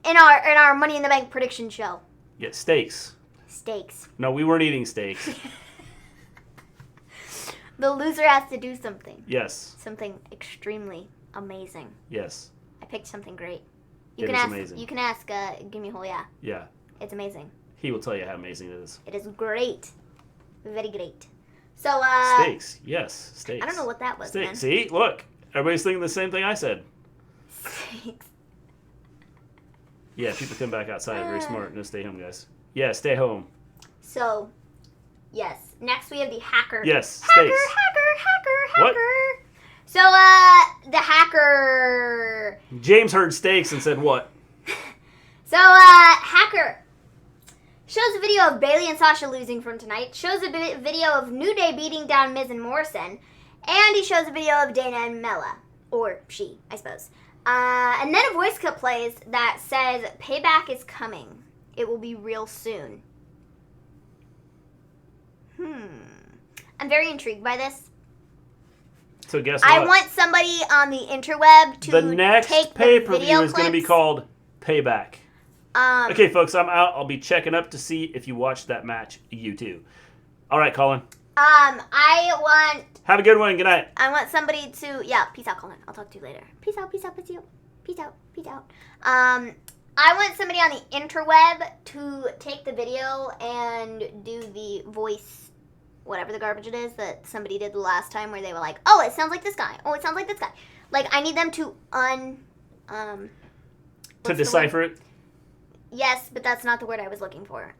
S2: in our Money in the Bank prediction show.
S1: Yeah, steaks.
S2: Steaks.
S1: No, we weren't eating steaks.
S2: The loser has to do something.
S1: Yes.
S2: Something extremely amazing.
S1: Yes.
S2: I picked something great.
S1: It is amazing.
S2: You can ask Gimme Hole, yeah.
S1: Yeah.
S2: It's amazing.
S1: He will tell you how amazing it is.
S2: It is great. Very great. So,
S1: steaks. Yes, steaks.
S2: I don't know what that was,
S1: steaks.
S2: Man.
S1: See? Look. Everybody's thinking the same thing I said.
S2: Steaks.
S1: Yeah, people come back outside. Very smart. No, stay home, guys. Yeah, stay home.
S2: So, yes. Next we have the hacker.
S1: Yes,
S2: hacker,
S1: steaks.
S2: hacker.
S1: What?
S2: So, the hacker...
S1: James heard steaks and said what?
S2: So, hacker shows a video of Bayley and Sasha losing from tonight, shows a video of Newday beating down Miz and Morrison, and he shows a video of Dana and Mella. Or she, I suppose. And then a voice clip plays that says, "Payback is coming. It will be real soon." I'm very intrigued by this.
S1: So guess what?
S2: I want somebody on the interweb to
S1: the next
S2: take
S1: pay-per-view is going to be called Payback. Okay, folks, I'm out. I'll be checking up to see if you watched that match. You too. All right, Colin.
S2: I want...
S1: Have a good one. Good night.
S2: I want somebody to... Yeah, peace out, Colin. I'll talk to you later. Peace out, peace out, peace out. Peace out, peace out. I want somebody on the interweb to take the video and do the voice, whatever the garbage it is that somebody did the last time where they were like, oh, it sounds like this guy. Oh, it sounds like this guy. Like, I need them to
S1: to decipher it?
S2: Yes, but that's not the word I was looking for.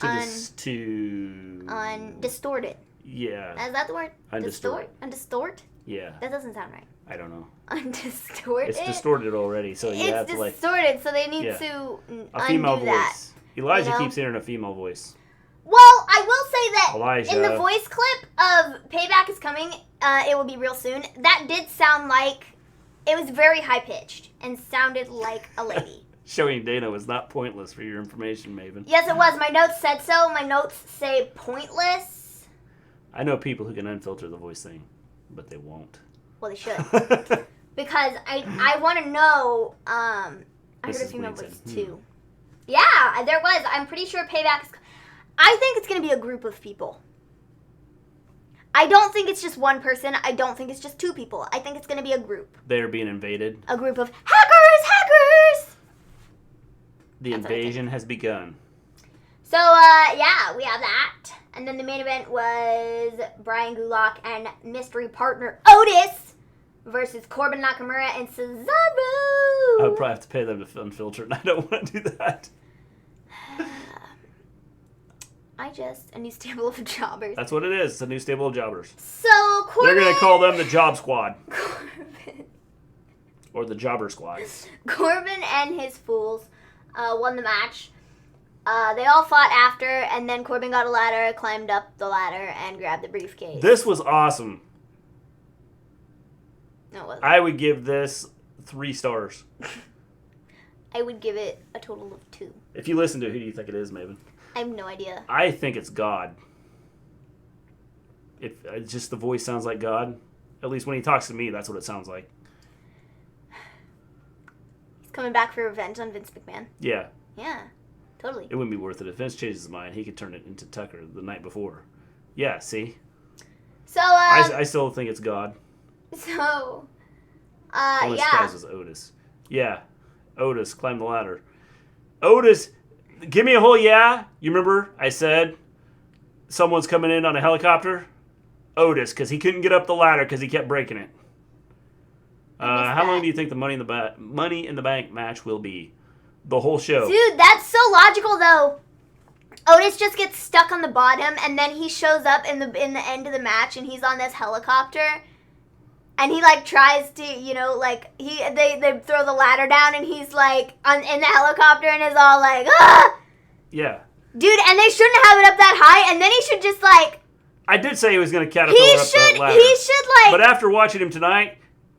S2: Distort it.
S1: Yeah.
S2: Is that the word?
S1: Undistort.
S2: Undistort?
S1: Yeah.
S2: That doesn't sound right.
S1: I don't know.
S2: Undistort
S1: It's
S2: it?
S1: distorted already, so you have to like...
S2: It's distorted, so they need to undo that.
S1: Voice. Elijah keeps hearing a female voice.
S2: Well, I will say that
S1: Elijah.
S2: in the voice clip of Payback is Coming, it will be real soon, that did sound like... It was very high-pitched and sounded like a lady.
S1: Showing Dana was not pointless for your information, Maven.
S2: Yes, it was. My notes said so. My notes say pointless.
S1: I know people who can unfilter the voice thing, but they won't.
S2: Well, they should. Because I want to know, I heard a female voice too. Yeah, there was. I'm pretty sure Payback is... I think it's going to be a group of people. I don't think it's just one person. I don't think it's just two people. I think it's going to be a group.
S1: They're being invaded.
S2: A group of hackers!
S1: The invasion has begun.
S2: So, yeah, we have that. And then the main event was Brian Gulak and mystery partner Otis versus Corbin Nakamura and Cesaro.
S1: I would probably have to pay them to unfilter, and I don't want to do that.
S2: A new stable of jobbers.
S1: That's what it is. It's a new stable of jobbers.
S2: So, Corbin...
S1: They're going to call them the Job Squad.
S2: Corbin.
S1: Or the Jobber Squad.
S2: Corbin and his fools won the match. They all fought after, and then Corbin got a ladder, climbed up the ladder, and grabbed the briefcase.
S1: This was awesome.
S2: No, it wasn't.
S1: I would give this 3 stars.
S2: I would give it a total of 2.
S1: If you listen to it, who do you think it is, Maven?
S2: I have no idea.
S1: I think it's God. Just the voice sounds like God. At least when he talks to me, that's what it sounds like.
S2: He's coming back for revenge on Vince McMahon.
S1: Yeah.
S2: Yeah, totally.
S1: It wouldn't be worth it. If Vince changes his mind, he could turn it into Tucker the night before. Yeah, see?
S2: So,
S1: I still think it's God.
S2: So,
S1: Only
S2: yeah.
S1: surprise was Otis. Yeah. Otis, climb the ladder. Otis, give me a whole yeah. You remember I said someone's coming in on a helicopter? Otis, because he couldn't get up the ladder because he kept breaking it. How long do you think the Money in the Bank match will be? The whole show.
S2: Dude, that's so logical, though. Otis just gets stuck on the bottom, and then he shows up in the end of the match, and he's on this helicopter, and he like tries to, they throw the ladder down, and he's like in the helicopter, and is all like, ah!
S1: Yeah.
S2: Dude, and they shouldn't have it up that high, and then he should just like.
S1: I did say he was going to caterpillar up that ladder.
S2: He should like.
S1: But after watching him tonight,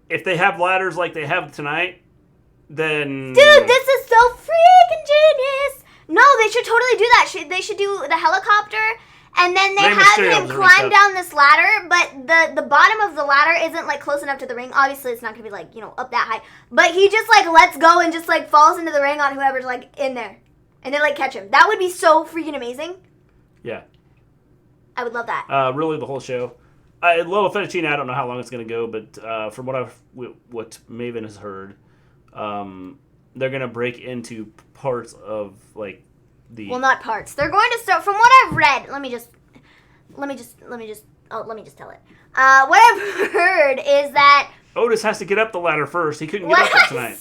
S1: if they have ladders like they have tonight, then.
S2: Dude, this is so freaking genius. No, they should totally do that. They should do the helicopter, and then they have him climb down this ladder, but the bottom of the ladder isn't like close enough to the ring. Obviously, it's not going to be like, up that high. But he just like lets go and just like falls into the ring on whoever's like in there. And they like catch him. That would be so freaking amazing.
S1: Yeah.
S2: I would love that.
S1: Really, the whole show. Little Fettuccine, I don't know how long it's going to go, but from what Maven has heard, they're going to break into parts of like the.
S2: Well, not parts. They're going to start. From what I've read, let me just tell it. What I've heard is that
S1: Otis has to get up the ladder first. He couldn't get up it tonight.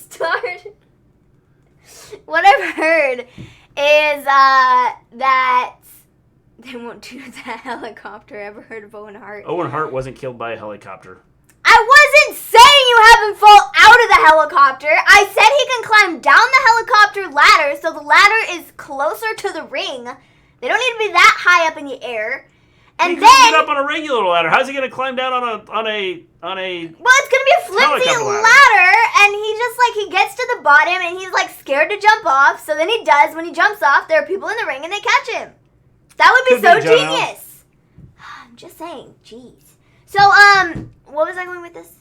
S2: What I've heard is that they won't do the helicopter. Ever heard of Owen Hart?
S1: Owen Hart wasn't killed by a helicopter.
S2: I wasn't saying you have him fall out of the helicopter. I said he can climb down the helicopter ladder, so the ladder is closer to the ring. They don't need to be that high up in the air. And
S1: he couldn't get up on a regular ladder. How's he going to climb down on a? Well,
S2: it's going to be a flimsy ladder, and he gets to the bottom, and he's like scared to jump off. So then he does. When he jumps off, there are people in the ring, and they catch him. That would be so genius. I'm just saying. Jeez. So, what was I going with this?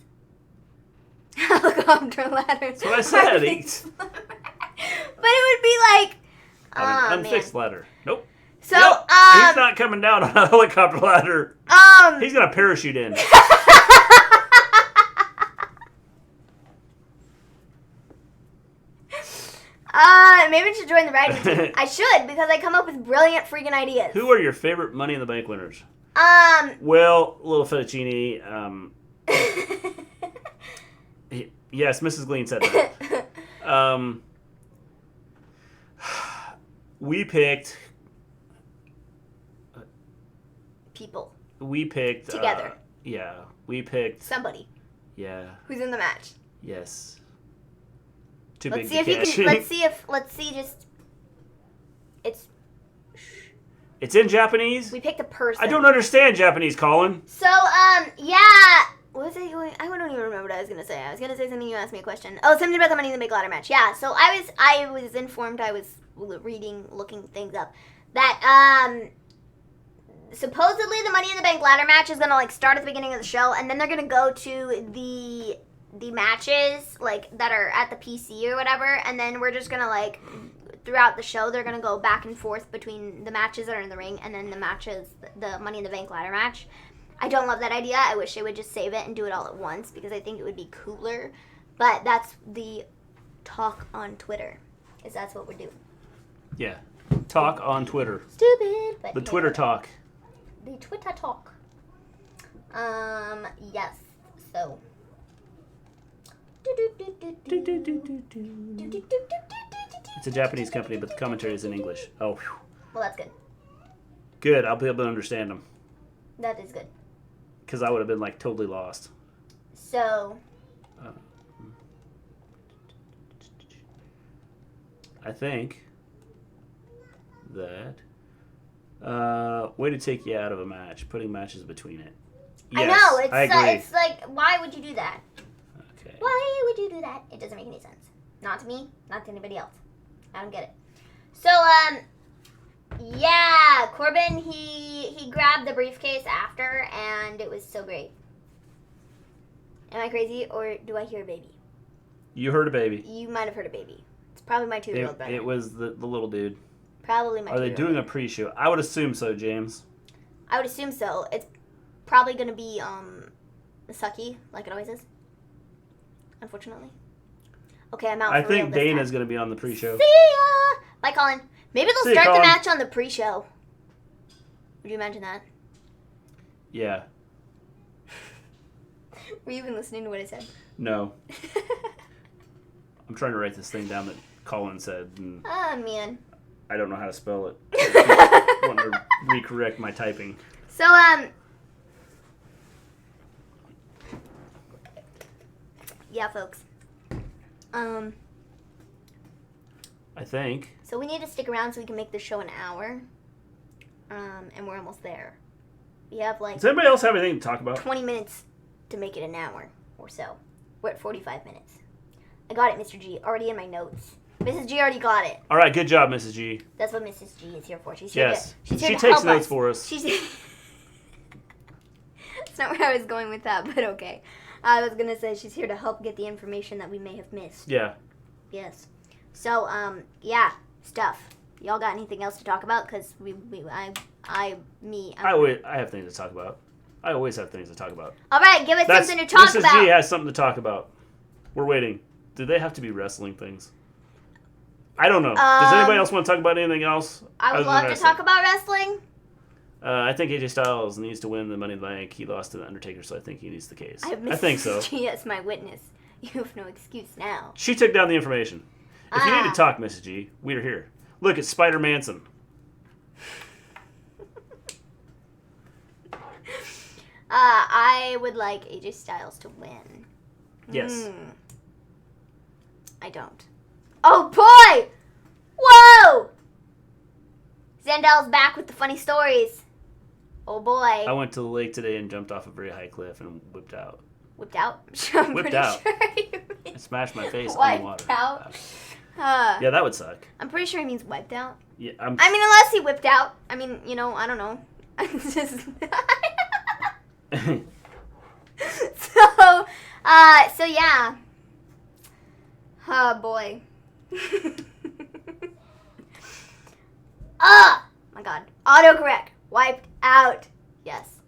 S2: Helicopter ladders.
S1: That's what I said.
S2: But it would be like...
S1: an unfixed ladder. Nope.
S2: So,
S1: nope. He's not coming down on a helicopter ladder. He's going to parachute in.
S2: Maybe I should join the writing team. I should, because I come up with brilliant freaking ideas.
S1: Who are your favorite Money in the Bank winners? Well, little fettuccine. Yes, Mrs. Gleen said that. We picked...
S2: People.
S1: We picked...
S2: Together.
S1: Yeah, we picked...
S2: Somebody.
S1: Yeah.
S2: Who's in the match?
S1: Yes.
S2: Let's see if you can. Let's see. Just.
S1: It's in Japanese.
S2: We picked a person.
S1: I don't understand Japanese, Colin.
S2: So yeah. What was I going? I don't even remember what I was gonna say. I was gonna say something. You asked me a question. Oh, something about the Money in the Bank ladder match. Yeah. So I was informed. I was looking things up. That supposedly the Money in the Bank ladder match is gonna start at the beginning of the show, and then they're gonna go to the matches that are at the PC or whatever, and then we're just gonna throughout the show they're gonna go back and forth between the matches that are in the ring and then the Money in the Bank ladder match. I don't love that idea. I wish they would just save it and do it all at once because I think it would be cooler. But that's the talk on Twitter, is that's what we're doing.
S1: Yeah, talk on Twitter.
S2: Stupid, but
S1: the Twitter talk.
S2: The Twitter talk. Yes. So.
S1: It's a Japanese company, but the commentary is in English. Oh, whew.
S2: Well, that's good.
S1: Good. I'll be able to understand them.
S2: That is good.
S1: Because I would have been totally lost.
S2: So.
S1: I think that way to take you out of a match, putting matches between it. Yes,
S2: I know.
S1: I agree.
S2: It's why would you do that?
S1: Okay.
S2: Why would you do that? It doesn't make any sense. Not to me, not to anybody else. I don't get it. So, yeah, Corbin, he grabbed the briefcase after, and it was so great. Am I crazy, or do I hear a baby?
S1: You heard a baby.
S2: You might have heard a baby. It's probably my 2-year-old brother.
S1: It was the little dude.
S2: Probably my 2-year-old.
S1: Are they doing a pre-show? I would assume so, James.
S2: I would assume so. It's probably going to be sucky, like it always is. Unfortunately. Okay, I'm out for
S1: I
S2: real
S1: think
S2: this
S1: Dana's
S2: time.
S1: going to be on the pre-show.
S2: See ya! Bye, Colin. Maybe they'll start the match on the pre-show. Would you imagine that?
S1: Yeah.
S2: Were you even listening to what I said?
S1: No. I'm trying to write this thing down that Colin said. And
S2: man.
S1: I don't know how to spell it. I want to recorrect my typing.
S2: So, yeah, folks.
S1: I think.
S2: So we need to stick around so we can make the show an hour. And we're almost there. We have
S1: Does anybody else have anything to talk about?
S2: 20 minutes to make it an hour or so. We're at 45 minutes. I got it, Mr. G. Already in my notes. Mrs. G already got it.
S1: All right, good job, Mrs. G.
S2: That's what Mrs. G is here for. She's here
S1: she
S2: to
S1: takes
S2: help
S1: notes
S2: us.
S1: for us.
S2: That's not where I was going with that, but okay. I was going to say she's here to help get the information that we may have missed.
S1: Yeah.
S2: Yes. So, yeah, stuff. Y'all got anything else to talk about? Because I
S1: have things to talk about. I always have things to talk about.
S2: All right, give us something to talk about.
S1: Mrs. G has something to talk about. We're waiting. Do they have to be wrestling things? I don't know. Does anybody else want to talk about anything else?
S2: I would love to talk about wrestling.
S1: I think AJ Styles needs to win the Money in the Bank. He lost to The Undertaker, so I think he needs the case.
S2: I
S1: think so.
S2: G as my witness. You have no excuse now.
S1: She took down the information. If you need to talk, Mrs. G, we're here. Look, it's Spider Manson.
S2: I would like AJ Styles to win.
S1: Yes.
S2: I don't. Oh, boy! Whoa! Zandal's back with the funny stories. Oh, boy.
S1: I went to the lake today and jumped off a very high cliff and whipped out.
S2: Whipped out? I'm
S1: whipped
S2: pretty
S1: out.
S2: Sure you mean
S1: I smashed my face on the water.
S2: Wiped out?
S1: Yeah, that would suck.
S2: I'm pretty sure he means wiped out.
S1: Yeah,
S2: I mean, unless he whipped out. I mean, I don't know. So yeah. Oh boy. My God. Autocorrect. Wiped out. Yes.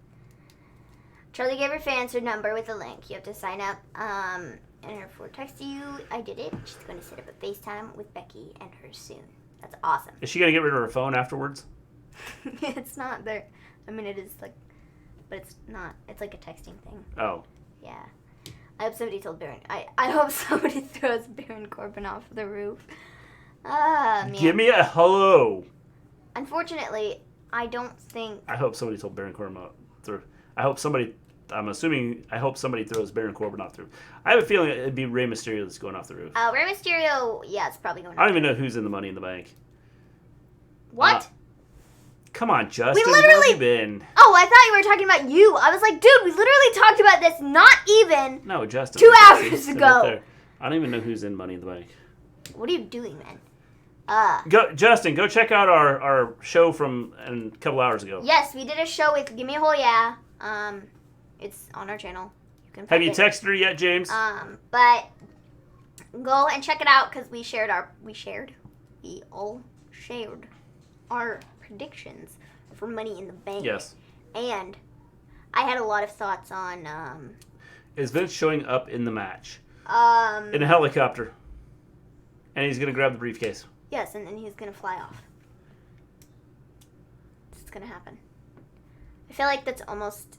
S2: Charlie gave her fans her number with a link. You have to sign up. And her for text you. I did it. She's going to set up a FaceTime with Becky and her soon. That's awesome.
S1: Is she going to get rid of her phone afterwards?
S2: It's not there. I mean, it is like, but it's not. It's like a texting thing.
S1: Oh.
S2: Yeah. I hope somebody told Baron. I hope somebody throws Baron Corbin off the roof. Man.
S1: Give me a hello.
S2: Unfortunately, I don't think.
S1: I hope somebody told Baron Corbin through. I hope somebody throws Baron Corbin off the roof. I have a feeling it'd be Rey Mysterio that's going off the roof.
S2: Rey Mysterio, yeah, it's probably going off.
S1: I don't even know who's in the Money in the Bank.
S2: What?
S1: Come on, Justin.
S2: We literally.
S1: Where have you been?
S2: Oh, I thought you were talking about you. I was like, dude, we literally talked about this not even.
S1: No, Justin.
S2: 2 hours ago.
S1: Right, I don't even know who's in Money in the Bank.
S2: What are you doing, man?
S1: Justin, go check out our show from a couple hours ago.
S2: Yes, we did a show with Give Me a Hole Yeah. It's on our channel. You can
S1: Have you texted her yet, James?
S2: But go and check it out because we all shared our predictions for Money in the Bank.
S1: Yes.
S2: And I had a lot of thoughts on
S1: Is Vince showing up in the match?
S2: in
S1: a helicopter. And he's gonna grab the briefcase.
S2: Yes, and then he's gonna fly off. It's gonna happen. I feel like that's almost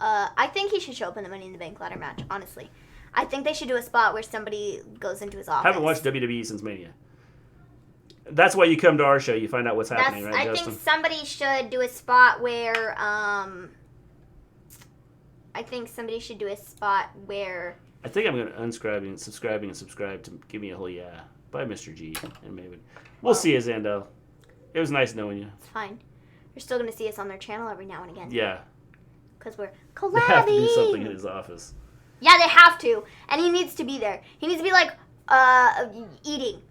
S2: I think he should show up in the Money in the Bank ladder match, honestly. I think they should do a spot where somebody goes into his office.
S1: I haven't watched WWE since Mania. That's why you come to our show. You find out what's happening, right, Justin?
S2: I think somebody should do a spot where I think
S1: I'm going to unsubscribe and subscribe to Give Me a Hole Yeah by Mr. G and Maven. We'll see you, Zando. It was nice knowing you.
S2: It's fine. You're still going to see us on their channel every now and again.
S1: Yeah.
S2: Because we're
S1: They have to do
S2: collabing.
S1: something in his office.
S2: Yeah, they have to. And he needs to be there. He needs to be like eating.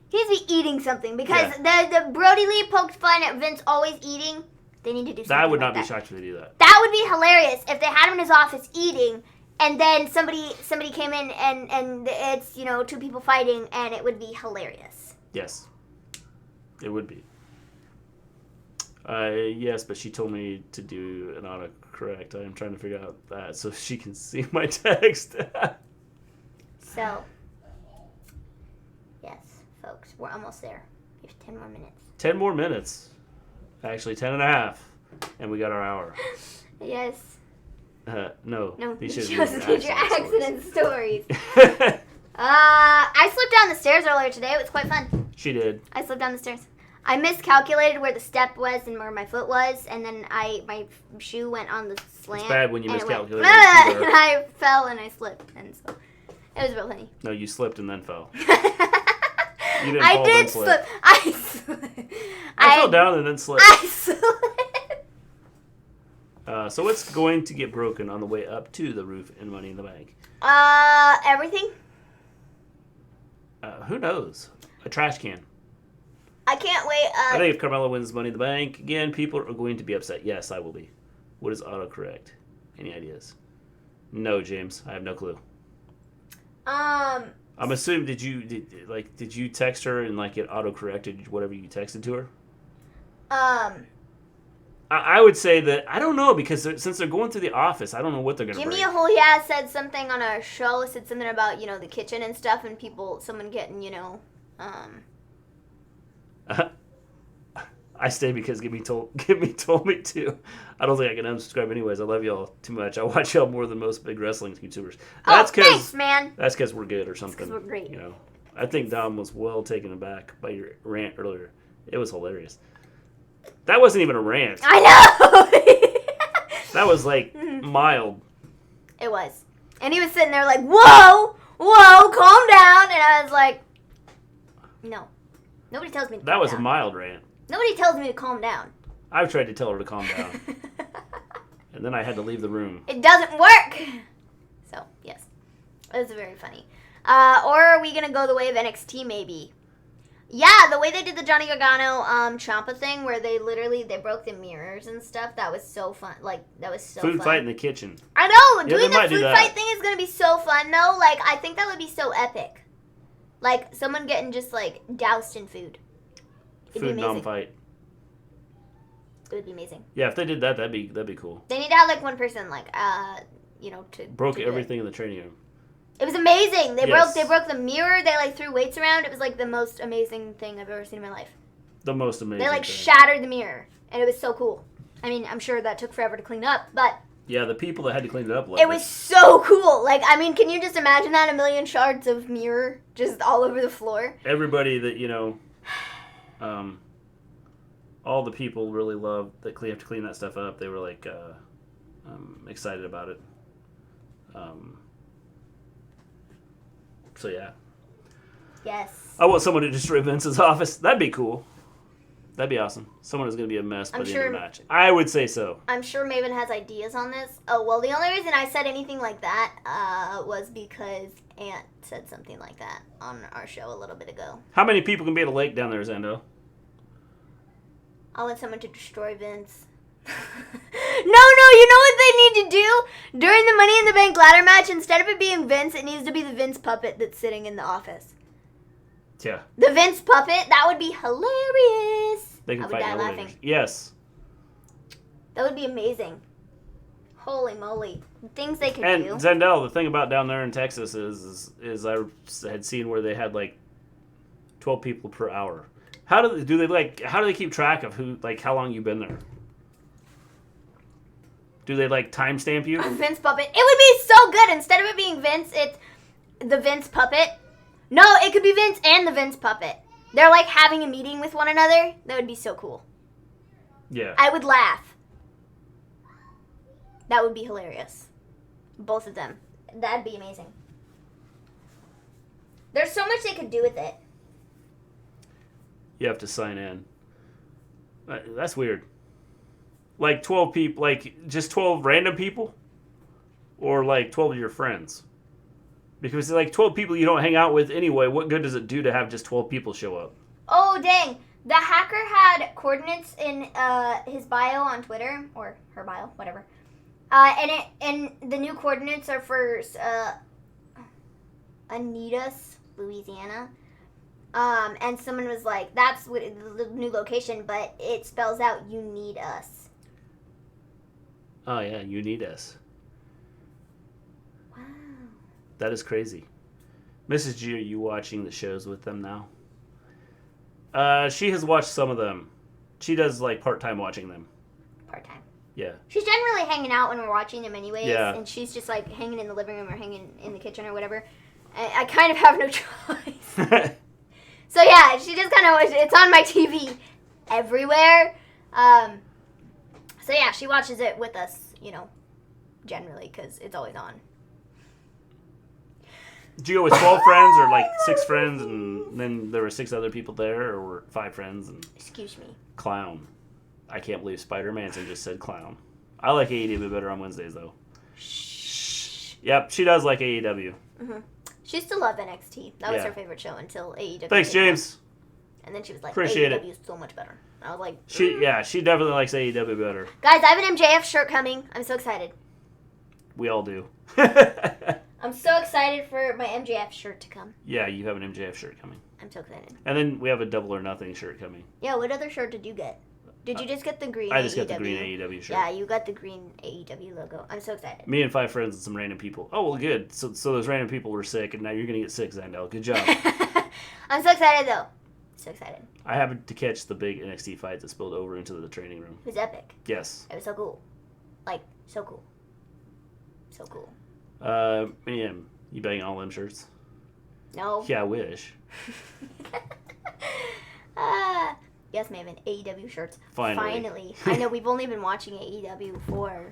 S2: He needs to be eating something because the Brody Lee poked fun at Vince always eating. They need to do something.
S1: I would
S2: like
S1: not be shocked if they do that.
S2: That would be hilarious if they had him in his office eating, and then somebody came in and it's 2 people fighting, and it would be hilarious.
S1: Yes, it would be. Yes, but she told me to do an autocorrect. I am trying to figure out that so she can see my text.
S2: So, yes, folks, we're almost there. We have 10 more minutes.
S1: 10 more minutes. Actually, 10 and a half. And we got our hour.
S2: Yes.
S1: No.
S2: These should be your accident stories.
S1: stories.
S2: I slipped down the stairs earlier today. It was quite fun.
S1: She did.
S2: I slipped down the stairs. I miscalculated where the step was and where my foot was, and then my shoe went on the slant.
S1: It's bad when you miscalculate.
S2: And I fell and I slipped, and so it was real funny.
S1: No, you slipped and then fell.
S2: You didn't fall, did slip. I
S1: fell down and then slipped.
S2: I slipped.
S1: So what's going to get broken on the way up to the roof in Money in the Bank?
S2: Everything.
S1: Who knows? A trash can.
S2: I can't wait.
S1: I think if Carmella wins Money in the Bank again, people are going to be upset. Yes, I will be. What is autocorrect? Any ideas? No, James. I have no clue. I'm assuming did you text her and it autocorrected whatever you texted to her? I would say that I don't know because since they're going through the office, I don't know what they're going to
S2: Give
S1: bring.
S2: Me a Hole Yeah said something on a show, said something about the kitchen and stuff, and someone getting
S1: I stay because Give Me told me to. I don't think I can unsubscribe anyways. I love y'all too much. I watch y'all more than most big wrestling YouTubers.
S2: Thanks, man.
S1: That's because we're good or something.
S2: That's 'cause we're great.
S1: I think Dom was well taken aback by your rant earlier. It was hilarious. That wasn't even a rant.
S2: I know.
S1: That was mild.
S2: It was, and he was sitting there like, "Whoa, calm down," and I was like, "No, nobody tells me to calm down."
S1: That was a mild rant.
S2: Nobody tells me to calm down.
S1: I've tried to tell her to calm down. And then I had to leave the room.
S2: It doesn't work. So, yes. It was very funny. Or are we going to go the way of NXT, maybe? Yeah, the way they did the Johnny Gargano Ciampa thing, where they broke the mirrors and stuff. That was so fun. Like, that was so fun.
S1: Food fight in the kitchen.
S2: I know.
S1: Yeah,
S2: doing the food fight thing is gonna be so fun, though. Like, I think that would be so epic. Like, someone getting just like doused in food. It'd
S1: food nom fight.
S2: It would be amazing.
S1: Yeah, if they did that, that'd be cool.
S2: They need to have like one person, like, to
S1: broke everything in the training room.
S2: It was amazing. They broke the mirror. They like threw weights around. It was like the most amazing thing I've ever seen in my life.
S1: The most amazing.
S2: They like shattered the mirror, and it was so cool. I mean, I'm sure that took forever to clean up, but
S1: yeah, the people that had to clean it up.
S2: It was so cool. Like, I mean, can you just imagine that? 1 million shards of mirror just all over the floor.
S1: Everybody that all the people really loved that have to clean that stuff up. They were like excited about it. So yeah.
S2: Yes.
S1: I want someone to destroy Vince's office. That'd be cool. That'd be awesome. Someone is going to be a mess by the end of the match. I would say so.
S2: I'm sure Maven has ideas on this. Oh, well, the only reason I said anything like that was because Ant said something like that on our show a little bit ago.
S1: How many people can be at a lake down there, Zendo?
S2: I want someone to destroy Vince. No, you know what they need to do? During the Money in the Bank ladder match, instead of it being Vince, it needs to be the Vince puppet that's sitting in the office.
S1: Yeah.
S2: The Vince puppet, that would be hilarious.
S1: They can
S2: I would
S1: fight
S2: die laughing.
S1: Yes.
S2: That would be amazing. Holy moly. Things they could
S1: and
S2: do.
S1: And Zendel, the thing about down there in Texas is I had seen where they had like 12 people per hour. How do they keep track of how long you've been there? Do they timestamp you?
S2: Vince puppet. It would be so good. Instead of it being Vince, it's the Vince puppet. No, it could be Vince and the Vince puppet. They're having a meeting with one another. That would be so cool.
S1: Yeah.
S2: I would laugh. That would be hilarious. Both of them. That'd be amazing. There's so much they could do with it.
S1: You have to sign in. That's weird. 12 people, just 12 random people? Or 12 of your friends? Because 12 people you don't hang out with anyway, what good does it do to have just 12 people show up?
S2: Oh, dang. The hacker had coordinates in his bio on Twitter, or her bio, whatever. And the new coordinates are for Anitas, Louisiana. And someone was like, that's the new location, but it spells out, you need us.
S1: Oh, yeah, you need us.
S2: Wow.
S1: That is crazy. Mrs. G, are you watching the shows with them now? She has watched some of them. She does, part-time watching them.
S2: Part-time.
S1: Yeah.
S2: She's generally hanging out when we're watching them anyways.
S1: Yeah.
S2: And she's just, hanging in the living room or hanging in the kitchen or whatever. I kind of have no choice. So, yeah, she just kind of, it's on my TV everywhere. So, yeah, she watches it with us, generally, because it's always on.
S1: Did you go with 12 friends or 6 friends and then there were 6 other people there, or were 5 friends? And
S2: Excuse me.
S1: Clown. I can't believe Spider-Manson just said clown. I like AEW better on Wednesdays, though. Shh. Yep, she does like AEW.
S2: Mm-hmm. She used to love NXT. That was her favorite show until AEW.
S1: Thanks, James.
S2: And then she was like,
S1: Appreciate
S2: AEW is so much better. And I was like,
S1: she definitely likes AEW better.
S2: Guys, I have an MJF shirt coming. I'm so excited.
S1: We all do.
S2: I'm so excited for my MJF shirt to come.
S1: Yeah, you have an MJF shirt coming.
S2: I'm so excited.
S1: And then we have a Double or Nothing shirt coming.
S2: Yeah, what other shirt did you get? Did you just get the green
S1: I just
S2: AEW?
S1: got the green AEW shirt.
S2: Yeah, you got the green AEW logo. I'm so excited.
S1: Me and 5 friends and some random people. Oh, well, good. So those random people were sick, and now you're going to get sick, Zandel. Good job.
S2: I'm so excited, though. So excited.
S1: I happened to catch the big NXT fight that spilled over into the training room.
S2: It was epic.
S1: Yes.
S2: It was so cool. So cool. So cool.
S1: Man, you banging all them shirts?
S2: No.
S1: Yeah, I wish.
S2: Yes, Maven. AEW shirts.
S1: Finally.
S2: I know we've only been watching AEW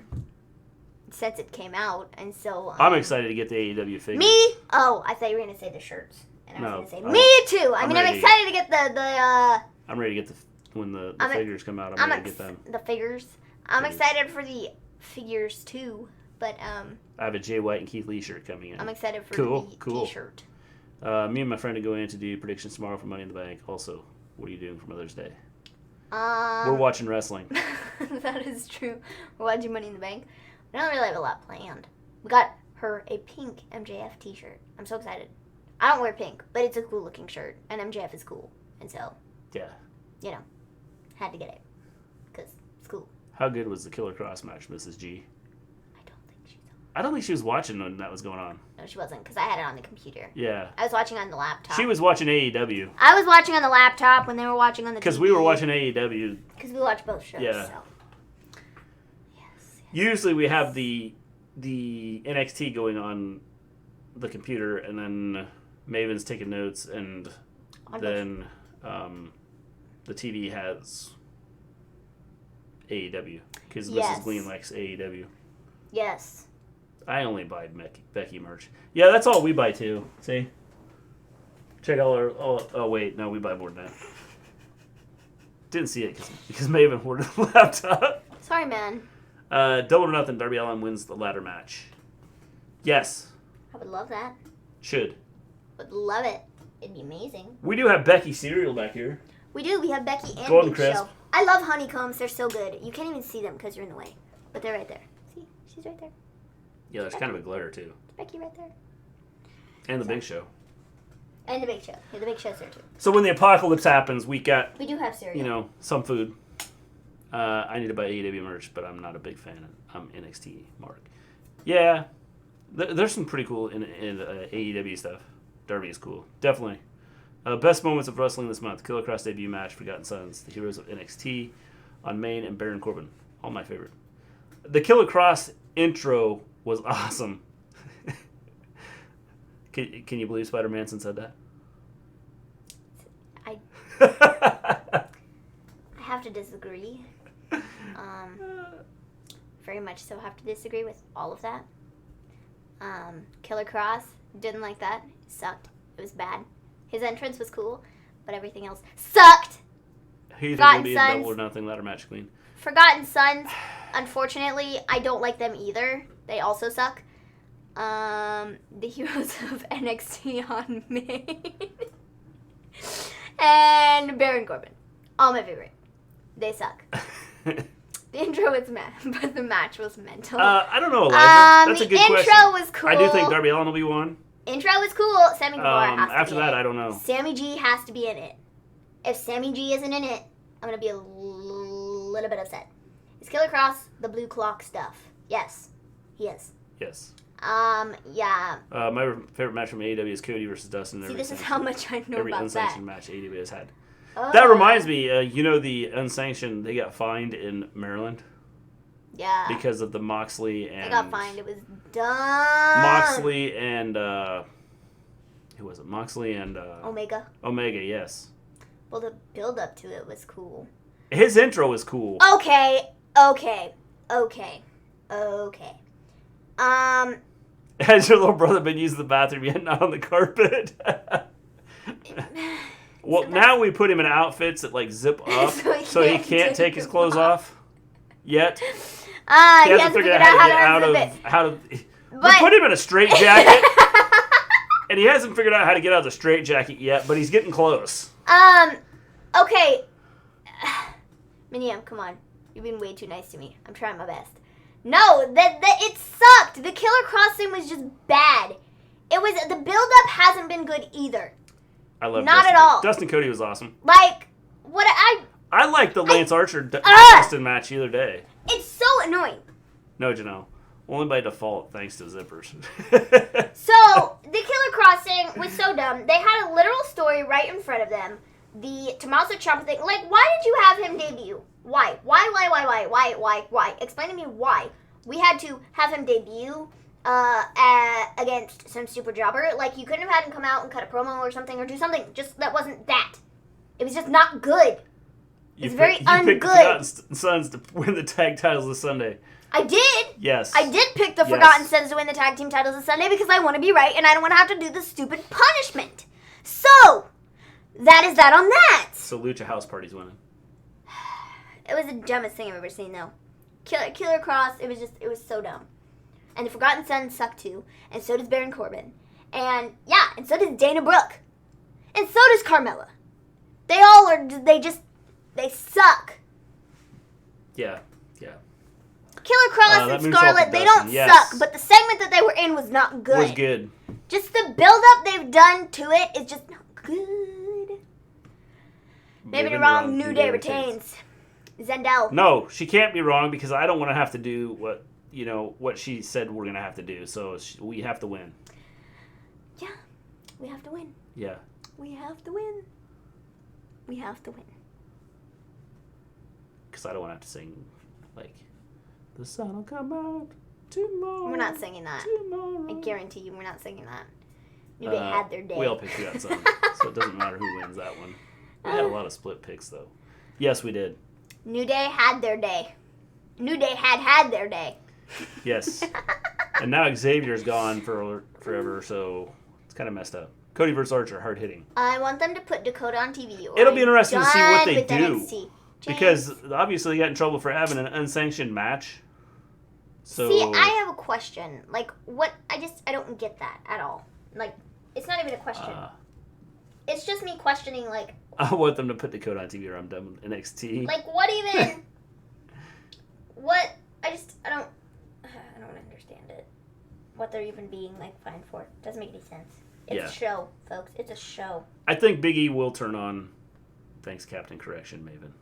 S2: since it came out, and so...
S1: I'm excited to get the AEW figure.
S2: Me? Oh, I thought you were going to say the shirts. And I was going to say, me too! I'm excited to get the
S1: I'm ready to get when the figures come out. I'm ready to get them.
S2: The figures. I'm excited for the figures, too. But,
S1: I have a Jay White and Keith Lee shirt coming in.
S2: I'm excited for the T-shirt.
S1: Me and my friend are going in to do predictions tomorrow for Money in the Bank. Also, what are you doing for Mother's Day? We're watching wrestling.
S2: That is true. We're watching Money in the Bank. We don't really have a lot planned. We got her a pink MJF t-shirt. I'm so excited. I don't wear pink, but it's a cool looking shirt, and MJF is cool. And so,
S1: yeah,
S2: had to get it because it's cool.
S1: How good was the Killer Cross match, Mrs. G?
S2: I
S1: don't think she was watching when that was going on.
S2: No, she wasn't, because I had it on the computer.
S1: Yeah.
S2: I was watching on the laptop.
S1: She was watching AEW.
S2: I was watching on the laptop when they were watching on the TV.
S1: Because we were watching AEW.
S2: Because we watch both shows,
S1: yeah.
S2: So. Yes.
S1: Usually we have the NXT going on the computer, and then Maven's taking notes, and then the TV has AEW. Because Mrs. Gleen likes AEW.
S2: Yes.
S1: I only buy Becky merch. Yeah, that's all we buy too. See? Check all our... Oh, wait. No, we buy more than that. Didn't see it because Maven ordered the laptop.
S2: Sorry, man.
S1: Double or nothing, Darby Allin wins the ladder match. Yes.
S2: I would love that.
S1: Should.
S2: Would love it. It'd be amazing.
S1: We do have Becky cereal back here.
S2: We do. We have Becky and
S1: Golden
S2: Big
S1: Crisp.
S2: Show. I love honeycombs. They're so good. You can't even see them because you're in the way. But they're right there. See? She's right there.
S1: Yeah, there's kind of a glare, too.
S2: Becky right there.
S1: And the Big Show.
S2: And the Big Show. Yeah, the Big Show's there, too.
S1: So when the apocalypse happens, we got...
S2: We do have cereal.
S1: Some food. I need to buy AEW merch, but I'm not a big fan. I'm NXT, Mark. Yeah. There's some pretty cool in AEW stuff. Darby is cool. Definitely. Best moments of wrestling this month. Killer Cross debut match, Forgotten Sons, the Heroes of NXT on Main, and Baron Corbin. All my favorite. The Killer Cross intro was awesome. Can you believe Spider Manson said that?
S2: I have to disagree. Very much so have to disagree with all of that. Killer Cross, didn't like that. It sucked. It was bad. His entrance was cool, but everything else sucked.
S1: Who do you think will be in Double or Nothing ladder match, Gleen?
S2: Forgotten Sons, unfortunately, I don't like them either. They also suck. The Heroes of NXT on Main. And Baron Corbin. All my favorite. They suck. The intro was meh, but the match was mental.
S1: I don't know, Eliza. That's a good question.
S2: The intro was cool.
S1: I do think Darby Allin will be one.
S2: Intro was cool. Sammy Guevara has to
S1: after
S2: be
S1: that,
S2: in it.
S1: I don't know.
S2: Sammy G has to be in it. If Sammy G isn't in it, I'm going to be a little bit upset. Is Killer Cross the blue clock stuff? Yes. He is.
S1: Yes.
S2: Yeah.
S1: My favorite match from AEW is Cody versus Dustin.
S2: See, this is how much I know
S1: every
S2: about
S1: unsanctioned
S2: that.
S1: match AEW has had. That reminds me, the unsanctioned, they got fined in Maryland.
S2: Yeah.
S1: Because of the Moxley and...
S2: They got fined. It was dumb.
S1: Moxley and... who was it? Moxley and...
S2: Omega.
S1: Omega, yes.
S2: Well, the build-up to it was cool.
S1: His intro was cool.
S2: Okay.
S1: Has your little brother been using the bathroom yet? Not on the carpet? Well, now we put him in outfits that, zip up so he can't take his clothes off yet. He hasn't figured out how to we put him in a straight jacket, and he hasn't figured out how to get out of the straight jacket yet, but he's getting close.
S2: Okay. Miniam, come on. You've been way too nice to me. I'm trying my best. No, it sucked. The Killer Cross thing was just bad. The build-up hasn't been good either.
S1: I love
S2: Not
S1: Dustin.
S2: at all.
S1: Dustin Cody was awesome. I liked the Lance Archer Dustin match the other day.
S2: It's so annoying.
S1: No, Janelle. Only by default, thanks to zippers.
S2: So, the Killer Cross thing was so dumb. They had a literal story right in front of them. The Tommaso Ciampa thing. Why did you have him debut? Why? Why? Explain to me why. We had to have him debut against some super jobber. You couldn't have had him come out and cut a promo or something, or do something. Just that wasn't that. It was just not good. It's very ungood.
S1: You picked the Forgotten Sons to win the tag titles this Sunday.
S2: I did.
S1: Yes.
S2: I did pick the Forgotten Sons to win the tag team titles this Sunday because I want to be right and I don't want to have to do the stupid punishment. So, that is that on that.
S1: So Lucha House Party's winning.
S2: It was the dumbest thing I've ever seen, though. Killer Cross, it was so dumb. And the Forgotten Sons suck too, and so does Baron Corbin. And yeah, and so does Dana Brooke. And so does Carmella. They all are, they suck.
S1: Yeah.
S2: Killer Cross and Scarlett, they don't suck, but the segment that they were in was not good.
S1: Was good.
S2: Just the build-up they've done to it is just not good. Maybe you're wrong, New Day retains. Zendel.
S1: No, she can't be wrong because I don't want to have to do what she said we're going to have to do. So we have to win.
S2: Yeah, we have to win.
S1: Yeah.
S2: We have to win. We have to win.
S1: Because I don't want to have to sing, like, the sun will come out tomorrow.
S2: We're not singing that.
S1: Tomorrow.
S2: I guarantee you we're not singing that. New Day had their day.
S1: We all picked that song, so it doesn't matter who wins that one. We had a lot of split picks, though. Yes, we did.
S2: New Day had their day. New Day had their day.
S1: Yes. And now Xavier's gone for forever, so it's kind of messed up. Cody versus Archer, hard hitting.
S2: I want them to put Dakota on TV.
S1: It'll be interesting to see what they do.
S2: NXT.
S1: Because obviously they got in trouble for having an unsanctioned match. So
S2: see, I have a question. Like, what? I don't get that at all. Like, it's not even a question. It's just me questioning, like...
S1: I want them to put Dakota on TV or I'm done with NXT.
S2: Like, what even... what? I don't understand it. What they're even being, like, fined for. Doesn't make any sense. It's a show, folks. It's a show.
S1: I think Big E will turn on... Thanks, Captain Correction, Maven.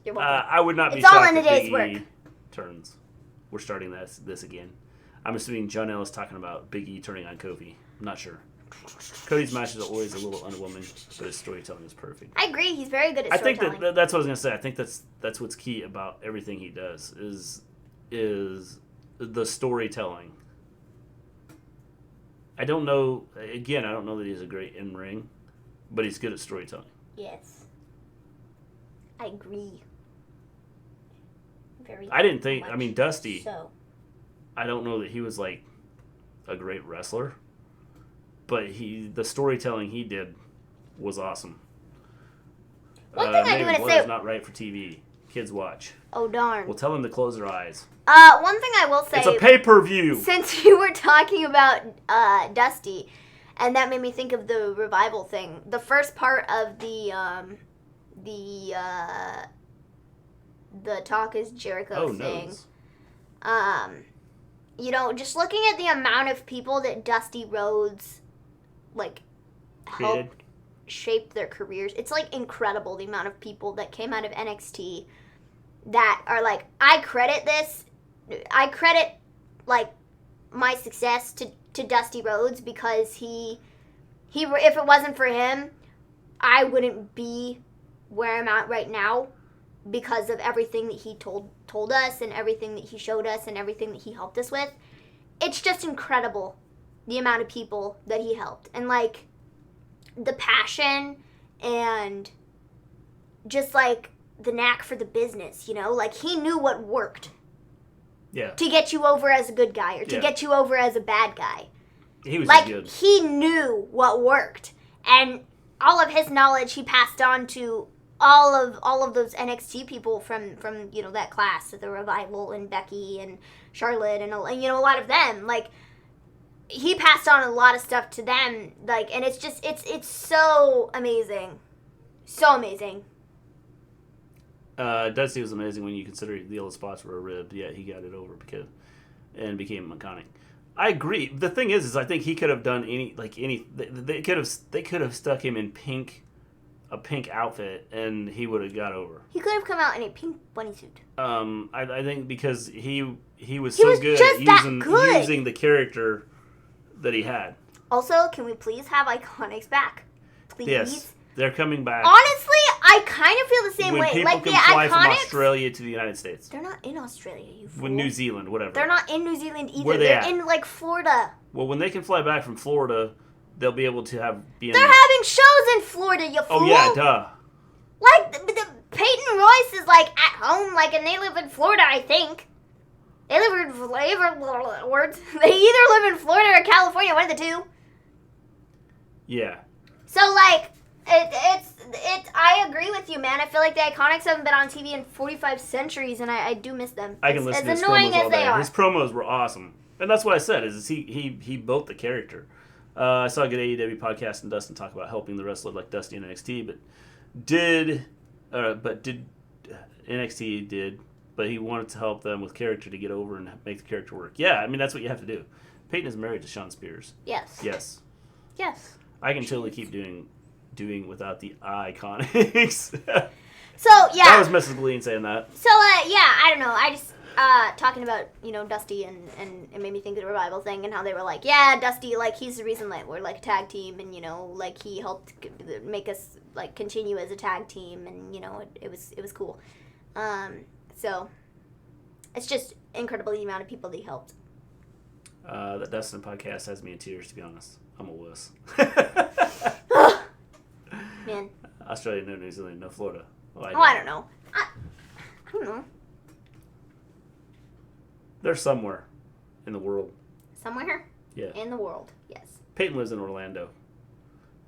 S2: You're welcome.
S1: I would not be
S2: it's all
S1: shocked
S2: in a
S1: if
S2: day's
S1: Big
S2: work.
S1: E turns. We're starting this again. I'm assuming John Ellis talking about Big E turning on Kofi. I'm not sure. Cody's matches are always a little underwhelming, but his storytelling is perfect.
S2: I agree. He's very good at storytelling.
S1: I think that's what I was gonna say. I think that's what's key about everything he does is the storytelling. I don't know. Again, I don't know that he's a great in ring, but he's good at storytelling.
S2: Yes, I agree. Very.
S1: I didn't think. I mean, Dusty.
S2: So.
S1: I don't know that he was like a great wrestler, but the storytelling he did was awesome.
S2: One thing I do want to say
S1: is not right for TV. Kids watch.
S2: Oh darn!
S1: Well, tell them to close their eyes.
S2: One thing I will say.
S1: It's a pay-per-view.
S2: Since you were talking about Dusty, and that made me think of the revival thing. The first part of the Talk is Jericho thing. You know, just looking at the amount of people that Dusty Rhodes, like, helped shape their careers. It's, like, incredible the amount of people that came out of NXT that are, like, I credit, like, my success to Dusty Rhodes because he if it wasn't for him, I wouldn't be where I'm at right now. Because of everything that he told us and everything that he showed us and everything that he helped us with. It's just incredible the amount of people that he helped. And, like, the passion and just, like, the knack for the business, you know? Like, he knew what worked.
S1: Yeah.
S2: To get you over as a good guy or to get you over as a bad guy.
S1: He was
S2: like,
S1: good.
S2: He knew what worked. And all of his knowledge he passed on to all of those NXT people from you know that class, the Revival and Becky and Charlotte and you know a lot of them, like he passed on a lot of stuff to them, like, and it's just it's so amazing, so amazing.
S1: Dusty was amazing when you consider the old spots were a rib. Yeah, he got it over and became iconic. I agree. The thing is I think he could have done any. They could have stuck him in a pink outfit, and he would have got over.
S2: He could have come out in a pink bunny suit.
S1: I think because he was so good at using the character that he had.
S2: Also, can we please have Iconics back? Please.
S1: Yes, they're coming back.
S2: Honestly, I kind of feel the same way.
S1: When people
S2: like
S1: can
S2: the
S1: fly
S2: Iconics
S1: from Australia to the United States.
S2: They're not in Australia, you fool.
S1: With New Zealand, whatever.
S2: They're not in New Zealand either.
S1: Where they're
S2: in like Florida.
S1: Well, when they can fly back from Florida, they'll be able to
S2: They're having shows in Florida, you fool.
S1: Oh yeah, duh.
S2: Like the Peyton Royce is like at home, like, and they live in Florida, I think. They either live in Florida or California, one of the two.
S1: Yeah.
S2: So like, it's. I agree with you, man. I feel like the Iconics haven't been on TV in 45 centuries, and I do miss them.
S1: I can listen to his
S2: as annoying
S1: promos all
S2: as they
S1: day.
S2: are.
S1: His promos were awesome. And that's what I said, is he built the character. I saw a good AEW podcast and Dustin talk about helping the wrestler like Dusty in NXT, but NXT did, but he wanted to help them with character to get over and make the character work. Yeah, I mean, that's what you have to do. Peyton is married to Sean Spears.
S2: Yes.
S1: Yes.
S2: Yes.
S1: I can totally keep doing without the iconics.
S2: So, yeah.
S1: That was Mrs. Gleen saying that.
S2: So, yeah, I don't know. I just, talking about, Dusty and it made me think of the Revival thing and how they were like, yeah, Dusty, like, he's the reason that we're, like, a tag team and, like, he helped make us, like, continue as a tag team and, it was cool. So, it's just incredible the amount of people that he helped.
S1: That Dustin podcast has me in tears, to be honest. I'm a wuss.
S2: Man.
S1: Australia, no New Zealand, no Florida.
S2: I don't know. I don't know.
S1: They're somewhere in the world.
S2: Somewhere?
S1: Yeah.
S2: In the world, yes.
S1: Peyton lives in Orlando.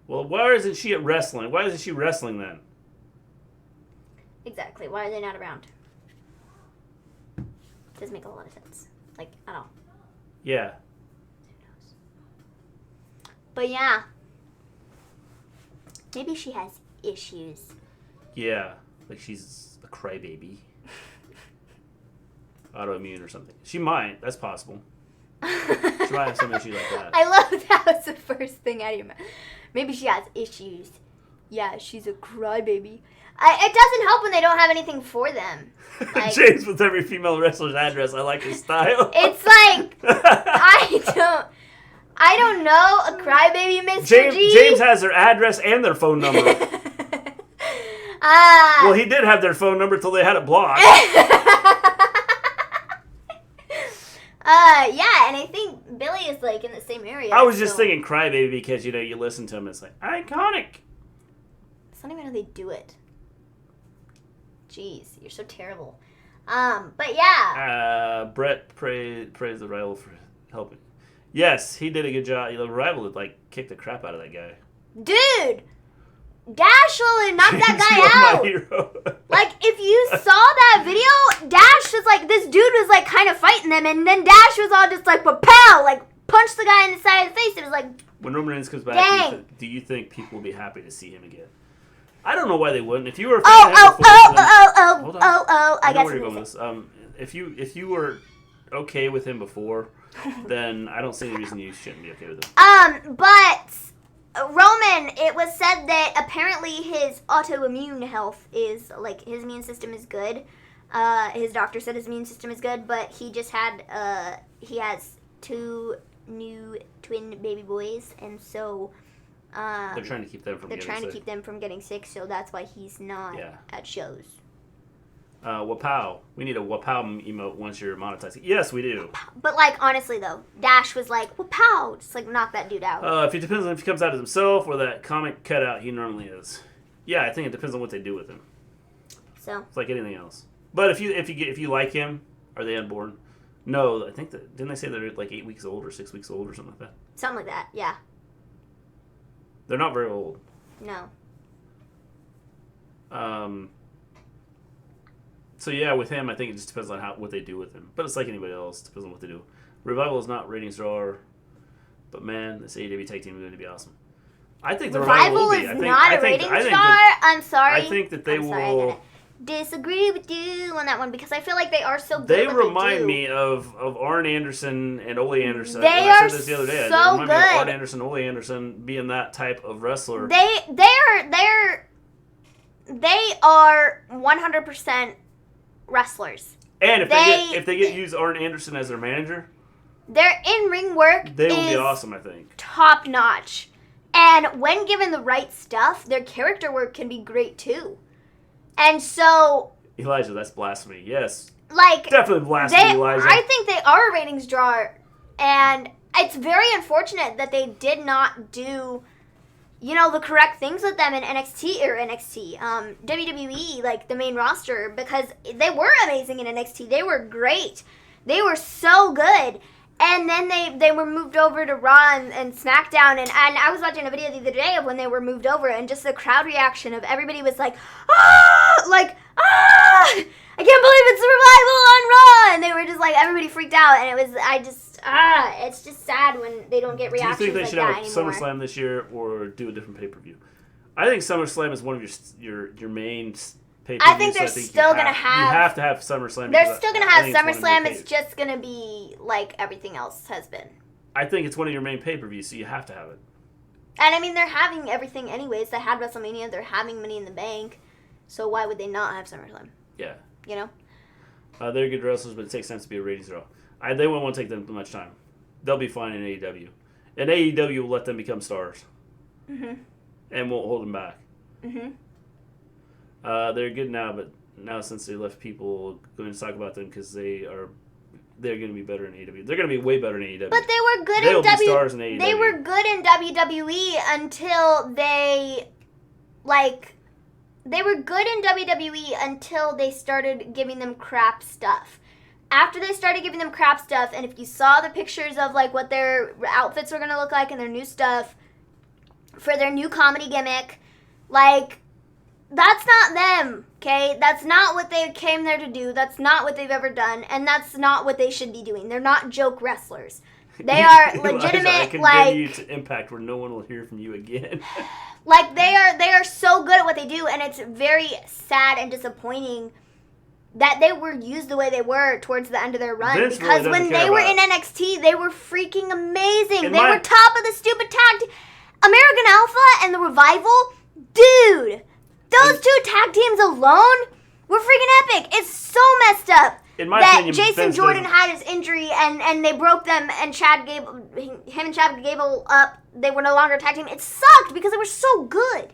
S1: Well, why isn't she at wrestling? Why isn't she wrestling then?
S2: Exactly. Why are they not around? Doesn't make a lot of sense. Like, at all.
S1: Yeah.
S2: Who knows? But yeah. Maybe she has issues.
S1: Yeah. Like she's a crybaby. Autoimmune or something. She might. That's possible. She might have some issue like that.
S2: I love that was the first thing out of your mouth. Maybe she has issues. Yeah, she's a crybaby. It doesn't help when they don't have anything for them. Like,
S1: James with every female wrestler's address. I like his style.
S2: It's like I don't know a crybaby, Mr. G.
S1: James has their address and their phone number. Well, he did have their phone number till they had it blocked.
S2: Yeah, and I think Billy is like in the same area.
S1: I was just thinking crybaby because you listen to him. It's like iconic.
S2: It's not even how they do it. Jeez, you're so terrible. But yeah.
S1: Brett praised the rival for helping. Yes, he did a good job. The rival had kicked the crap out of that guy.
S2: Dude, Dash will knock that guy out. Like, if you saw that video, Dash was like, this dude was like kind of fighting them, and then Dash was all just like, pow, like punched the guy in the side of the face. It was like,
S1: when Roman Reigns comes back, do you think people will be happy to see him again? I don't know why they wouldn't. If you were a fan
S2: I guess
S1: where you're going with this. If you were okay with him before, then I don't see any reason you shouldn't be okay with him.
S2: But Roman, it was said that apparently his autoimmune health is, like, his immune system is good. His doctor said his immune system is good, but he just had, he has 2 new twin baby boys, and so,
S1: they're trying to keep them from getting sick.
S2: So that's why he's not at shows.
S1: Wapow. We need a Wapow emote once you're monetizing. Yes, we do.
S2: But, like, honestly, though, Dash was like, Wapow! Just, like, knock that dude out.
S1: If it depends on if he comes out as himself or that comic cutout he normally is. Yeah, I think it depends on what they do with him.
S2: So.
S1: It's like anything else. But if you like him, are they unborn? No, I think didn't they say they're like 8 weeks old or 6 weeks old or something like that?
S2: Something like that, yeah.
S1: They're not very old.
S2: No.
S1: So yeah, with him, I think it just depends on what they do with him. But it's like anybody else. It depends on what they do. Revival is not ratings drawer, but man, this AEW tag team is going to be awesome. I think the Revival will be.
S2: Is not a ratings drawer. I'm sorry.
S1: I think that they will.
S2: I'm gonna disagree with you on that one because I feel like they are so good.
S1: They remind me of Arn Anderson and Ole Anderson.
S2: They
S1: I said this the other day.
S2: So
S1: they remind
S2: good.
S1: me of Arn Anderson, Ole Anderson being that type of wrestler.
S2: They are 100% wrestlers.
S1: And if they get use Arn Anderson as their manager,
S2: their in-ring work
S1: they will be awesome, I think.
S2: Top notch. And when given the right stuff, their character work can be great too. And so
S1: Elijah, that's blasphemy. Yes.
S2: Like
S1: definitely blasphemy, Elijah.
S2: I think they are a ratings drawer, and it's very unfortunate that they did not do the correct things with them in WWE, like the main roster, because they were amazing in NXT. They were great. They were so good. And then they were moved over to Raw and SmackDown, and I was watching a video the other day of when they were moved over, and just the crowd reaction of everybody was like, ah! Like, ah! I can't believe it's Revival on Raw! And they were just like, everybody freaked out, and it was, it's just sad when they don't get reactions like that anymore.
S1: Do you think they should have SummerSlam this year, or do a different pay-per-view? I think SummerSlam is one of your main pay-per-views.
S2: I think they're still going to have...
S1: You have to have SummerSlam.
S2: They're still going to have SummerSlam. It's just going to be like everything else has been.
S1: I think it's one of your main pay-per-views, so you have to have it.
S2: And I mean, they're having everything anyways. They had WrestleMania. They're having Money in the Bank. So why would they not have SummerSlam?
S1: Yeah.
S2: You know?
S1: They're good wrestlers, but it takes time to be a ratings draw. They won't want to take them much time. They'll be fine in AEW. And AEW will let them become stars. Mm-hmm. And won't hold them back. Mm-hmm. They're good now, but now since they left, people going to talk about them because they're going to be better in AEW. They're going to be way better in AEW.
S2: But they were good
S1: They'll be stars in AEW.
S2: They were good in WWE until they were good in WWE until they started giving them crap stuff. After they started giving them crap stuff, and if you saw the pictures of like what their outfits were going to look like and their new stuff for their new comedy gimmick, like, that's not them, okay? That's not what they came there to do. That's not what they've ever done, and that's not what they should be doing. They're not joke wrestlers. They are legitimate,
S1: I condemn you to Impact where no one will hear from you again.
S2: Like, they are so good at what they do, and it's very sad and disappointing that they were used the way they were towards the end of their run.
S1: Vince
S2: because
S1: really
S2: when they were in NXT, they were freaking amazing. They were top of the stupid tag team. American Alpha and the Revival, dude, those two tag teams alone were freaking epic. It's so messed up that Jason Jordan had his injury and they broke them and him and Chad Gable up. They were no longer a tag team. It sucked because they were so good.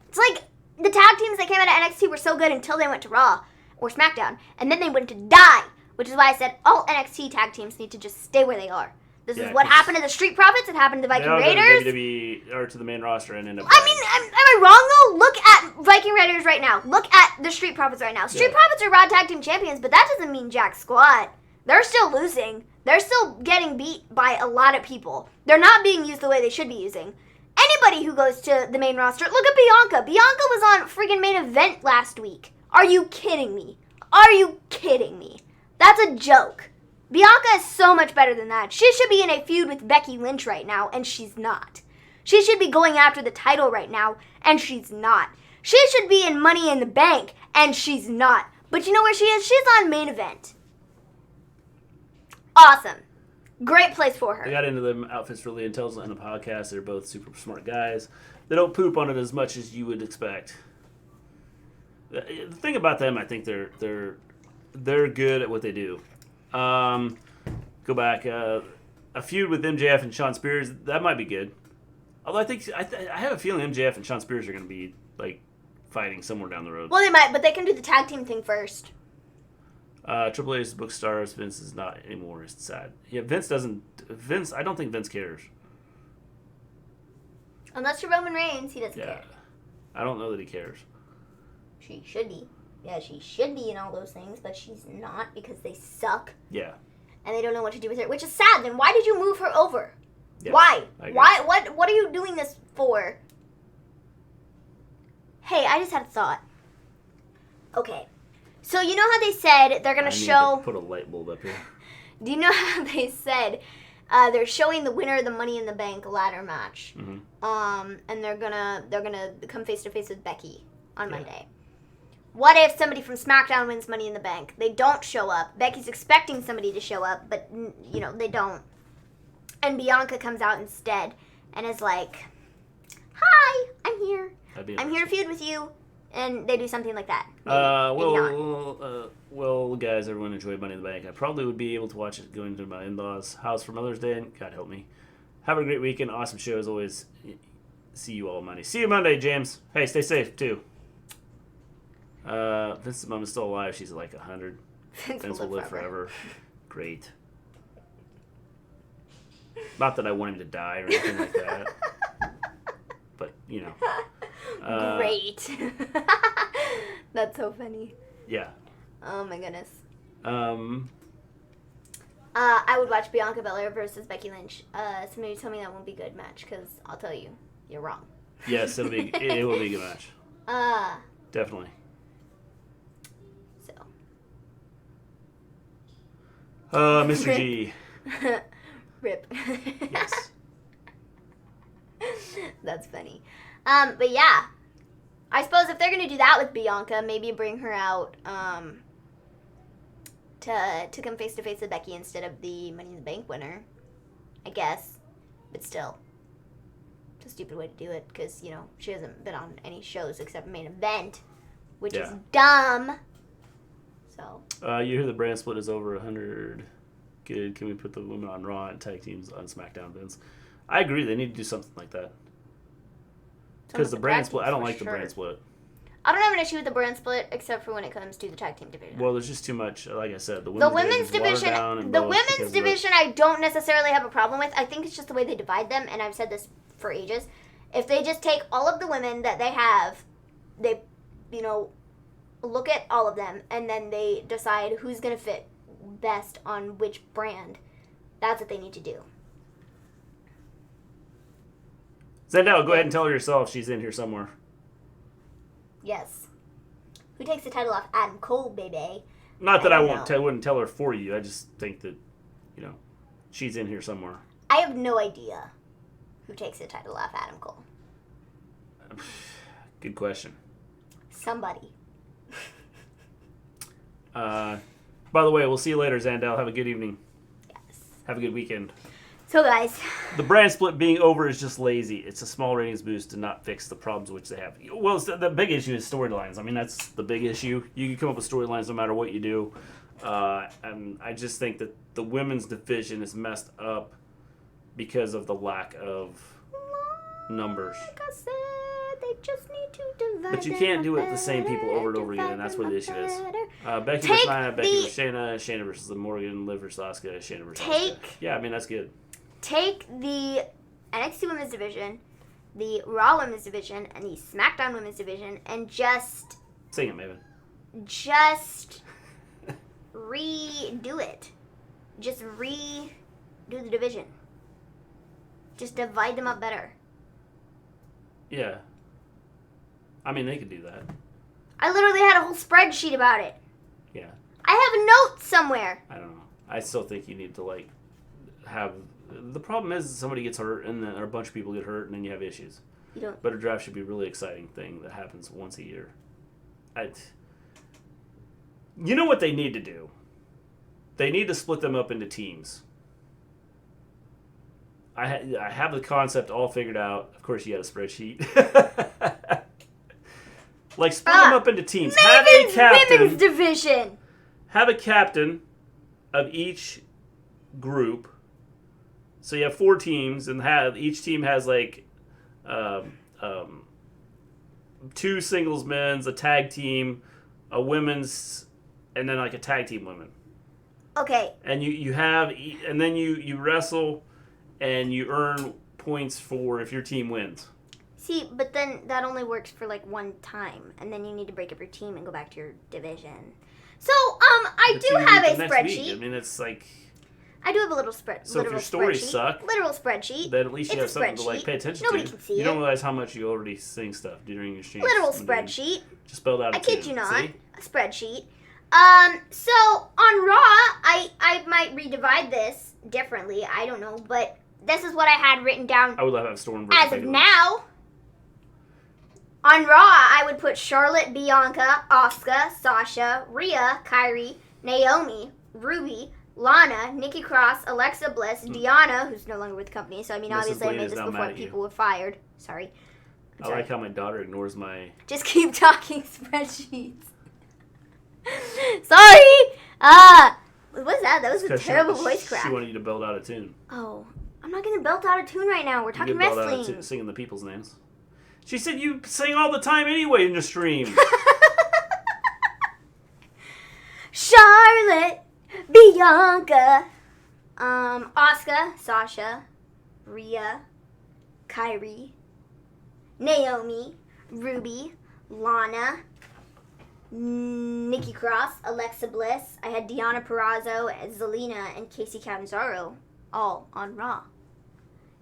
S2: It's like the tag teams that came out of NXT were so good until they went to Raw or SmackDown, and then they went to die, which is why I said all NXT tag teams need to just stay where they are. This is what happened to the Street Profits. It happened to the Viking Raiders.
S1: To WWE or to the main roster and end up.
S2: I mean, am I wrong though? Look at Viking Raiders right now. Look at the Street Profits right now. Street Profits are Raw Tag Team Champions, but that doesn't mean jack squat. They're still losing. They're still getting beat by a lot of people. They're not being used the way they should be using. Anybody who goes to the main roster, look at Bianca. Bianca was on freaking Main Event last week. Are you kidding me? Are you kidding me? That's a joke. Bianca is so much better than that. She should be in a feud with Becky Lynch right now, and she's not. She should be going after the title right now, and she's not. She should be in Money in the Bank, and she's not. But you know where she is? She's on Main Event. Awesome. Great place for her.
S1: They got into them outfits really intelligent in the podcast. They're both super smart guys. They don't poop on it as much as you would expect. The thing about them, I think they're good at what they do. Go back a feud with MJF and Shawn Spears, that might be good. Although I have a feeling MJF and Shawn Spears are going to be like fighting somewhere down the road.
S2: Well, they might, but they can do the tag team thing first.
S1: Triple H is book stars. Vince is not anymore. It's sad. Yeah, Vince. I don't think Vince cares.
S2: Unless you're Roman Reigns, he doesn't care.
S1: I don't know that he cares.
S2: She should be. Yeah, she should be in all those things, but she's not because they suck.
S1: Yeah.
S2: And they don't know what to do with her, which is sad. Then why did you move her over?
S1: Yeah,
S2: why? Why? What are you doing this for? Hey, I just had a thought. Okay. So you know how they said they're going to show...
S1: To put a light bulb up here.
S2: Do you know how they said they're showing the winner of the Money in the Bank ladder match? Mm-hmm. And they're gonna come face to face with Becky on Monday. What if somebody from SmackDown wins Money in the Bank? They don't show up. Becky's expecting somebody to show up, but, you know, they don't. And Bianca comes out instead and is like, hi, I'm here. I'm here to feud with you. And they do something like that.
S1: Well, guys, everyone enjoyed Money in the Bank. I probably would be able to watch it going to my in-laws' house for Mother's Day. God help me. Have a great weekend. Awesome show as always. See you all Monday. See you Monday, James. Hey, stay safe, too. Vince's mom is still alive. She's like 100. Vince will live forever. Great. Not that I want him to die or anything like that. But, you know.
S2: Great. That's so funny.
S1: Yeah.
S2: Oh, my goodness. I would watch Bianca Belair versus Becky Lynch. Somebody tell me that won't be a good match, because I'll tell you, you're wrong.
S1: Yes, it will be a good match. Definitely.
S2: So.
S1: Mr. G.
S2: Rip.
S1: Yes.
S2: That's funny. But yeah, I suppose if they're gonna do that with Bianca, maybe bring her out to come face to face with Becky instead of the Money in the Bank winner, I guess. But still, it's a stupid way to do it because she hasn't been on any shows except Main Event, which is dumb. So.
S1: You hear the brand split is over 100. Good. Can we put the women on Raw and tag teams on SmackDown, Vince? I agree. They need to do something like that. Because the brand split, I don't like the brand split.
S2: I don't have an issue with the brand split except for when it comes to the tag team division.
S1: Well, there's just too much. Like I said, the
S2: women's division. I don't necessarily have a problem with. I think it's just the way they divide them, and I've said this for ages. If they just take all of the women that they have, they, look at all of them, and then they decide who's going to fit best on which brand. That's what they need to do.
S1: Zendel, go ahead and tell her yourself she's in here somewhere.
S2: Yes. Who takes the title off Adam Cole, baby?
S1: Not that I wouldn't tell her for you. I just think that, she's in here somewhere.
S2: I have no idea who takes the title off Adam Cole.
S1: Good question.
S2: Somebody.
S1: By the way, we'll see you later, Zandel. Have a good evening.
S2: Yes.
S1: Have a good weekend.
S2: So, guys.
S1: The brand split being over is just lazy. It's a small ratings boost to not fix the problems which they have. Well, the big issue is storylines. I mean, that's the big issue. You can come up with storylines no matter what you do. And I just think that the women's division is messed up because of the lack of numbers.
S2: Like I said, they just need to divide.
S1: But you can't do it the same people over and over again, and that's where the issue is. Becky versus Nia, Becky versus Shayna versus Morgan, Liv versus Asuka, Shayna versus Asuka. Yeah, I mean, that's good.
S2: Take the NXT Women's Division, the Raw Women's Division, and the SmackDown Women's Division, and just...
S1: Sing it, Maven.
S2: Just redo it. Just redo the division. Just divide them up better.
S1: Yeah. I mean, they could do that.
S2: I literally had a whole spreadsheet about it.
S1: Yeah.
S2: I have notes somewhere.
S1: I don't know. I still think you need to, have... The problem is somebody gets hurt, and then a bunch of people get hurt, and then you have issues.
S2: You don't...
S1: But a draft should be a really exciting thing that happens once a year. You know what they need to do? They need to split them up into teams. I have the concept all figured out. Of course, you had a spreadsheet. Split them up into teams. Have a captain.
S2: Women's division.
S1: Have a captain of each group. So you have 4 teams, and each team has 2 singles men's, a tag team, a women's, and then a tag team women.
S2: Okay.
S1: And you have, and then you wrestle, and you earn points for if your team wins.
S2: See, but then that only works for one time, and then you need to break up your team and go back to your division. So I do have a spreadsheet.
S1: I mean, it's
S2: I do have a little spreadsheet.
S1: So if your stories suck,
S2: literal spreadsheet.
S1: Then at least you have something to pay attention
S2: to.
S1: Nobody
S2: can see
S1: it. You don't
S2: it.
S1: realize how much you already sing stuff during your streams.
S2: Literal spreadsheet.
S1: Just spelled out.
S2: I kid you not.
S1: See?
S2: A spreadsheet. So on Raw, I might redivide this differently. I don't know, but this is what I had written down.
S1: I would love to have Storm
S2: as of now. On Raw, I would put Charlotte, Bianca, Asuka, Sasha, Rhea, Kairi, Naomi, Ruby, Lana, Nikki Cross, Alexa Bliss, Deanna, who's no longer with the company. So, obviously I made this before people were fired. Sorry.
S1: I like how my daughter ignores my...
S2: Just keep talking spreadsheets. Sorry! What was that? That was a terrible voice crack.
S1: She wanted you to belt out a tune.
S2: Oh. I'm not going to belt out a tune right now. We're talking wrestling.
S1: Singing the people's names. She said you sing all the time anyway in the stream.
S2: Charlotte, Bianca, Asuka, Sasha, Rhea, Kairi, Naomi, Ruby, Lana, Nikki Cross, Alexa Bliss. I had Deonna Purrazzo, Zelina, and Casey Catanzaro all on Raw.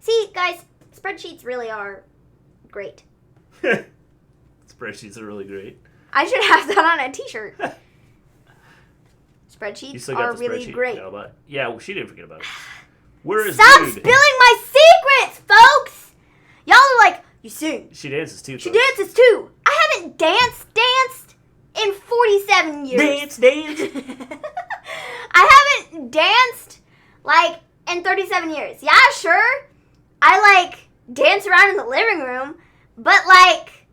S2: See, guys, spreadsheets really are great.
S1: Spreadsheets are really great.
S2: I should have that on a t-shirt. Spreadsheets are really great.
S1: Yeah, well, she didn't forget about it. Where is
S2: Stop
S1: Dude?
S2: spilling my secrets, folks! Y'all are like, you sing.
S1: She dances too.
S2: She dances too. I haven't danced in 47 years.
S1: Dance.
S2: I haven't danced, like, in 37 years. Yeah, sure. I, like, dance around in the living room, but, like,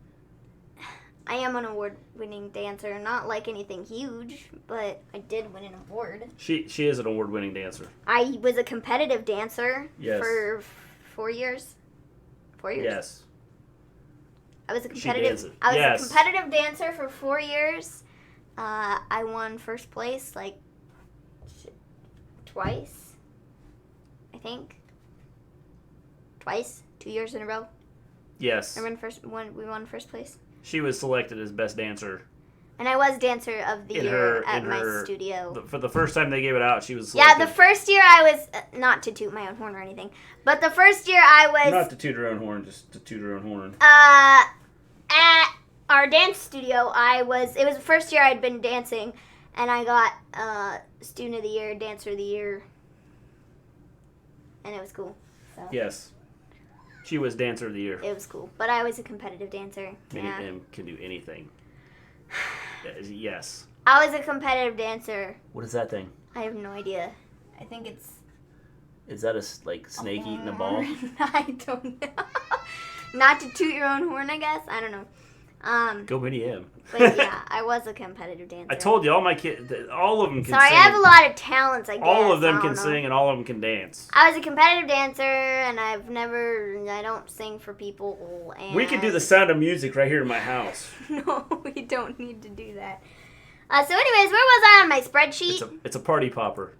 S2: I am an award-winning dancer. Not, like, anything huge, but I did win an award.
S1: She is an award-winning dancer.
S2: I was a competitive dancer for 4 years. 4 years?
S1: Yes.
S2: I was a competitive dancer for 4 years. I won first place like twice, I think. Twice, 2 years in a row.
S1: Yes.
S2: We won first place.
S1: She was selected as best dancer.
S2: And I was dancer of the year at my studio.
S1: For the first time they gave it out, she was selected.
S2: Yeah, the first year I was, not to toot my own horn or anything, but the first year I was...
S1: Not to toot her own horn, just to toot her own horn.
S2: At our dance studio, it was the first year I'd been dancing, and I got Student of the Year, Dancer of the Year, and it was cool. So.
S1: Yes. She was Dancer of the Year.
S2: It was cool, but I was a competitive dancer.
S1: And can do anything. Yes.
S2: I was a competitive dancer.
S1: What is that thing?
S2: I have no idea. I think it's...
S1: Is that a snake eating a ball?
S2: I don't know. Not to toot your own horn, I guess. I don't know.
S1: Go Minnie M.
S2: But yeah, I was a competitive dancer.
S1: I told you, all my kids, all of them can sing.
S2: Sorry, I have a lot of talents, I guess.
S1: All of them can sing and all of them can dance.
S2: I was a competitive dancer, and I don't sing for people. And
S1: we could do the Sound of Music right here in my house.
S2: No, we don't need to do that. So anyways, where was I on my spreadsheet?
S1: It's a party popper.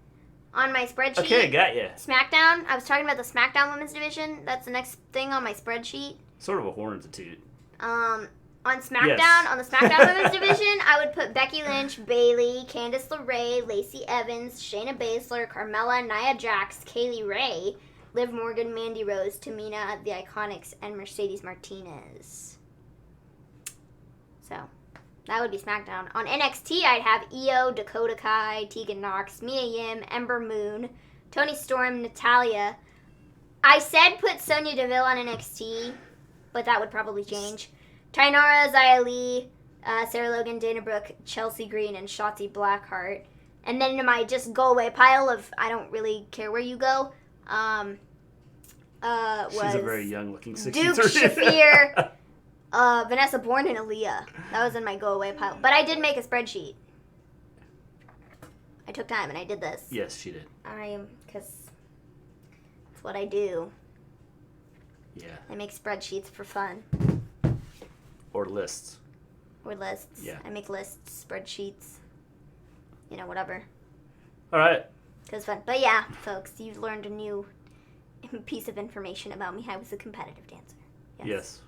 S2: On my spreadsheet.
S1: Okay, got you.
S2: Smackdown. I was talking about the Smackdown Women's Division. That's the next thing on my spreadsheet.
S1: Sort of a horn to toot.
S2: On SmackDown, on the SmackDown Women's Division, I would put Becky Lynch, Bayley, Candice LeRae, Lacey Evans, Shayna Baszler, Carmella, Nia Jax, Kaylee Ray, Liv Morgan, Mandy Rose, Tamina, The Iconics, and Mercedes Martinez. So, that would be SmackDown. On NXT, I'd have Io, Dakota Kai, Tegan Nox, Mia Yim, Ember Moon, Toni Storm, Natalya. I said put Sonya Deville on NXT, but that would probably change. Tainara, Xia Li, Sarah Logan, Dana Brooke, Chelsea Green, and Shotzi Blackheart. And then in my just go away pile of I don't really care where you go, was
S1: she's a very young looking 63.
S2: Duke, Shafir, Vanessa Bourne, and Aaliyah. That was in my go away pile. But I did make a spreadsheet. I took time and I did this.
S1: Yes, she did.
S2: Because that's what I do.
S1: Yeah.
S2: I make spreadsheets for fun.
S1: Or lists.
S2: Or lists.
S1: Yeah.
S2: I make lists, spreadsheets, whatever.
S1: All right.
S2: Because fun. But yeah, folks, you've learned a new piece of information about me. I was a competitive dancer.
S1: Yes.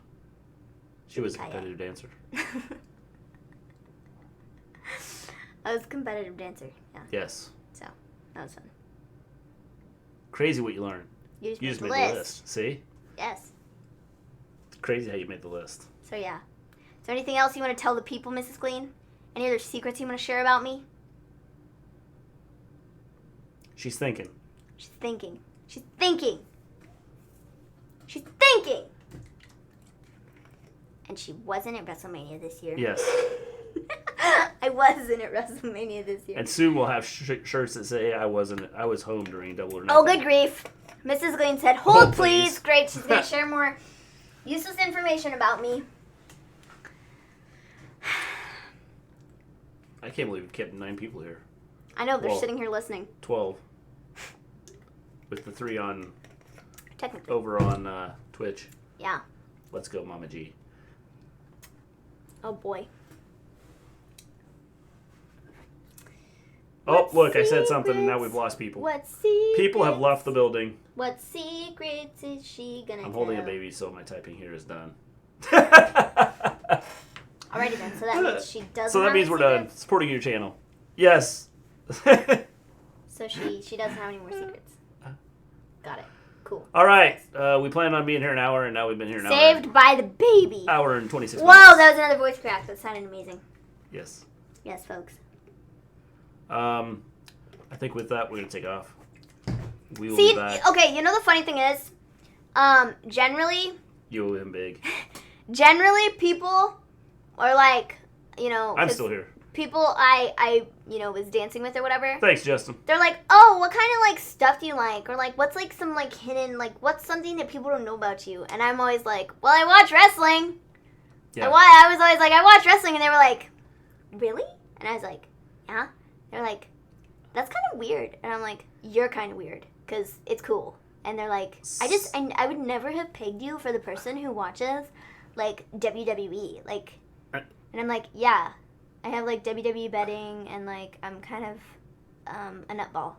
S1: She was a competitive dancer.
S2: I was a competitive dancer, yeah.
S1: Yes.
S2: So, that was fun.
S1: Crazy what you learned.
S2: You just made
S1: the list. See?
S2: Yes.
S1: It's crazy how you made the list.
S2: So, yeah. Is there anything else you want to tell the people, Mrs. Gleen? Any other secrets you want to share about me?
S1: She's thinking.
S2: She's thinking. She's thinking. She's thinking. And she wasn't at WrestleMania this year.
S1: Yes.
S2: I wasn't at WrestleMania this year.
S1: And soon we'll have shirts that say I was home during Double or Nothing.
S2: Oh, good grief. Mrs. Gleen said, hold please. Great. She's going to share more useless information about me.
S1: I can't believe we've kept 9 people here.
S2: I know, they're sitting here listening.
S1: 12. With the 3 on...
S2: Technically.
S1: Over on Twitch.
S2: Yeah.
S1: Let's go, Mama G.
S2: Oh, boy.
S1: Oh, look, I said something and now we've lost people.
S2: What secrets?
S1: People have left the building.
S2: What secrets is she gonna tell?
S1: I'm holding a baby, so my typing here is done.
S3: I
S2: Alrighty then, so that means she doesn't.
S1: So that
S2: have
S1: means
S2: any
S1: we're done
S2: secrets?
S1: supporting your channel. Yes.
S2: So she doesn't have any more secrets. Got it. Cool.
S1: All right. We planned on being here an hour, and now we've been here an
S2: Saved by the baby.
S1: hour and 26
S2: Whoa,
S1: minutes.
S2: that was another voice crack. That sounded amazing.
S1: Yes.
S2: Yes, folks.
S1: I think with that, we're going to take off. We will
S2: See,
S1: be back.
S2: okay, you know the funny thing is, generally,
S1: You win big.
S2: generally people are like, you know,
S1: I'm still here.
S2: people I was dancing with or whatever.
S1: Thanks, Justin.
S2: They're like, oh, what kind of like stuff do you like? Or like, what's like some like hidden, like what's something that people don't know about you? And I'm always like, well, I watch wrestling.
S1: Yeah.
S2: I was always like, I watch wrestling, and they were like, really? And I was like, yeah. They're like, that's kind of weird. And I'm like, you're kind of weird because it's cool. And they're like, I would never have pegged you for the person who watches like WWE, like. And I'm like, yeah, I have like WWE betting, and like I'm kind of a nutball.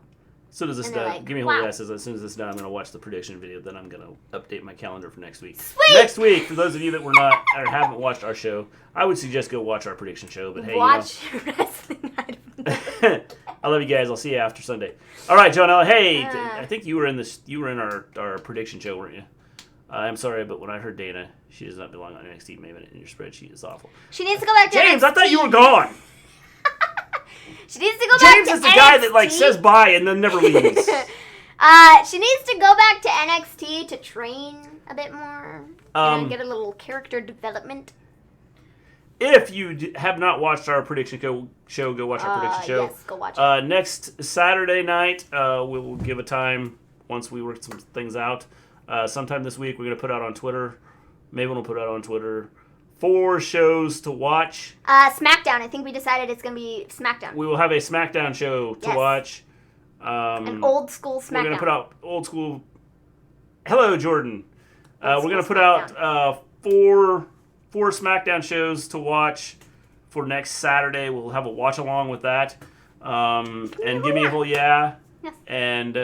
S1: As soon as this
S2: And they're
S1: done,
S2: like,
S1: give me a
S2: wow.
S1: whole yes. As soon as this is done, I'm going to watch the prediction video. Then I'm going to update my calendar for next week.
S2: Sweet!
S1: Next week, for those of you that were not or haven't watched our show, I would suggest go watch our prediction show. But hey,
S2: Watch wrestling. I don't know.
S1: I love you guys. I'll see you after Sunday. All right, Jonelle. Hey, I think you were in this. You were in our prediction show, weren't you? I'm sorry, but when I heard Dana, she does not belong on NXT Maven, and your spreadsheet is awful.
S2: She needs to go back to
S1: James,
S2: NXT.
S1: I thought you were gone.
S2: She needs to go back to
S1: James is the
S2: NXT.
S1: guy that like says bye and then never leaves.
S2: She needs to go back to NXT to train a bit more. Get a little character development.
S1: If you have not watched our prediction show, go watch our prediction show.
S2: Yes, go watch it.
S1: Next Saturday night, we will give a time once we work some things out. Sometime this week, we're going to put out on Twitter. Maven will put out on Twitter 4 shows to watch.
S2: Smackdown. I think we decided it's going to be Smackdown.
S1: We will have a Smackdown show to watch.
S2: An old school Smackdown.
S1: We're going to put out old school. Hello, Jordan. We're going to put out 4 Smackdown shows to watch for next Saturday. We'll have a watch along with that. And give me a whole yeah.
S2: Yes.
S1: And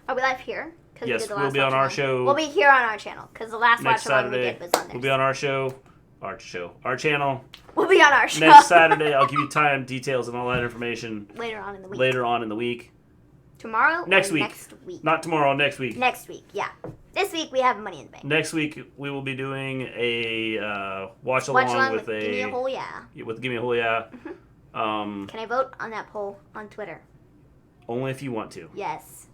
S2: are we live here?
S1: Yes, we'll be on our show.
S2: We'll be here on our channel because the last
S1: next
S2: watch along we
S1: Saturday.
S2: did was on there.
S1: We'll be on our channel.
S2: We'll be on our show
S1: Next Saturday. I'll give you time, details, and all that information
S2: later on in the week.
S1: Tomorrow?
S2: Next week.
S1: Next week. Not tomorrow, next week.
S2: Next week, yeah. This week we have Money in the Bank.
S1: Next week we will be doing a watch along with
S2: Give Me a Whole Yeah.
S1: With Give Me a Whole Yeah.
S2: Mm-hmm. Can I vote on that poll on Twitter?
S1: Only if you want to.
S2: Yes.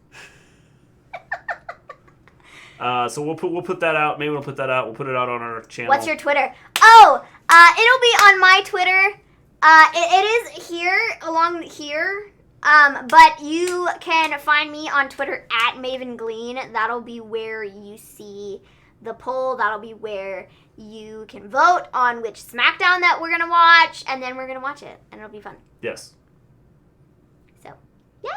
S1: So we'll put that out. Maybe we'll put that out. We'll put it out on our channel.
S2: What's your Twitter? Oh, it'll be on my Twitter. It is here, along here. But you can find me on Twitter at Maven Gleen. That'll be where you see the poll. That'll be where you can vote on which SmackDown that we're gonna watch, and then we're gonna watch it, and it'll be fun.
S1: Yes.
S2: So, yes.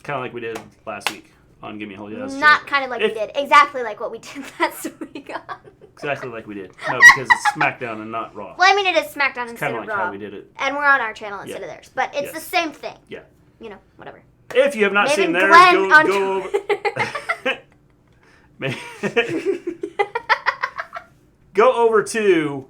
S1: Kind of like we did last week on Give Me a Whole Yes.
S2: Not kind of like we did. Exactly like what we did last week on.
S1: Exactly like we did. No, because it's SmackDown and not Raw.
S2: Well, I mean, it is SmackDown instead
S1: kind
S2: of
S1: of
S2: Raw.
S1: like how we did it.
S2: And we're on our channel instead of theirs. But it's the same thing.
S1: Yeah.
S2: You know, whatever.
S1: If you have not seen theirs, go go over to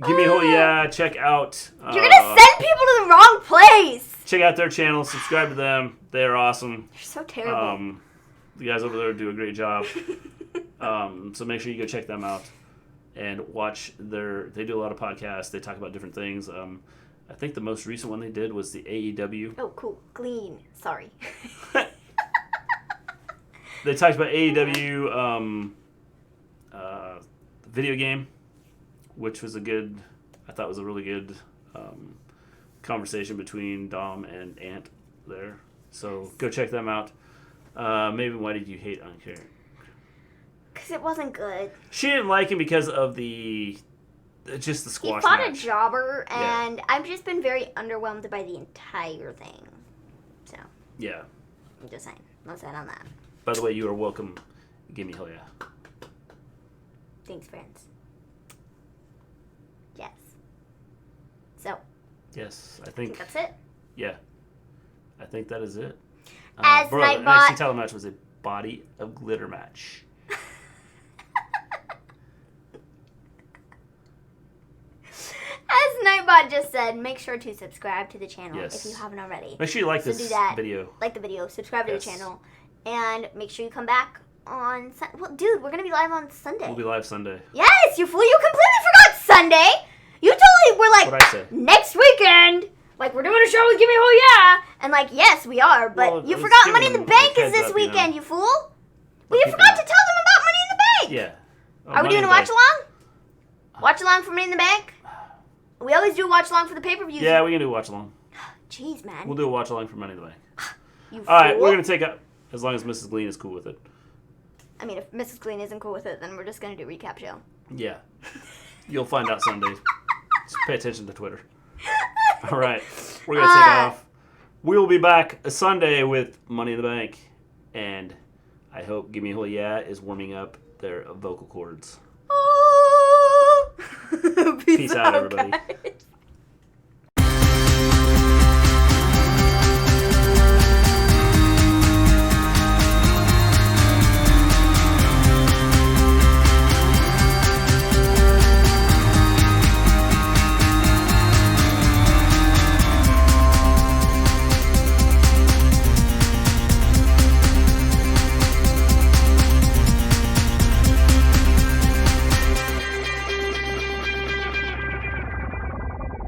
S1: Give Me a Whole Yeah. Check out.
S2: You're gonna send people to the wrong place.
S1: Check out their channel. Subscribe to them. They're awesome.
S2: They're so terrible.
S1: The guys over there do a great job. So make sure you go check them out and watch they do a lot of podcasts. They talk about different things. I think the most recent one they did was the AEW.
S2: Oh, cool. Gleen. Sorry.
S1: They talked about AEW video game, which was I thought was a really good conversation between Dom and Ant there. So go check them out. Maybe why did you hate on Karen?
S2: Because it wasn't good.
S1: She didn't like him because of the squash
S2: He fought
S1: match.
S2: a jobber, and I've just been very underwhelmed by the entire thing. So.
S1: Yeah.
S2: I'm just saying. No sad on that.
S1: By the way, you are welcome. Give me hell yeah.
S2: Thanks, friends. Yes. So.
S1: Yes, I
S2: I
S1: think
S2: think that's it.
S1: Yeah. I think that is it.
S2: As
S1: the
S2: Nightbot...
S1: NXT title match was a body of glitter match.
S2: Dad just said, make sure to subscribe to the channel if you haven't already.
S1: Make sure you like this video.
S2: Like the video, subscribe to the channel, and make sure you come back on Sunday. Well, dude, we're going to be live on Sunday.
S1: We'll be live Sunday.
S2: Yes, you fool. You completely forgot Sunday. You totally were like,
S1: what'd I say?
S2: Next weekend. Like, we're doing a show with Gimme a Hole Yeah. And like, yes, we are. But you forgot Money in the Bank is this weekend, you fool. Well, you forgot to tell them about Money in the Bank.
S1: Yeah.
S2: Are we doing a watch-along? Watch-along for Money in the Bank? We always do a watch-along for the pay-per-views.
S1: Yeah, we can do a watch-along.
S2: Jeez, man.
S1: We'll do a watch-along for Money in the Bank.
S2: You fool.
S1: All right, we're going to take up, as long as Mrs. Gleen is cool with it.
S2: I mean, if Mrs. Gleen isn't cool with it, then we're just going to do a recap show.
S1: Yeah. You'll find out Sunday. Just pay attention to Twitter. All right. We're going to take off. We'll be back Sunday with Money in the Bank. And I hope Gimme a Hole Yeah is warming up their vocal cords. Peace out, everybody. Guys.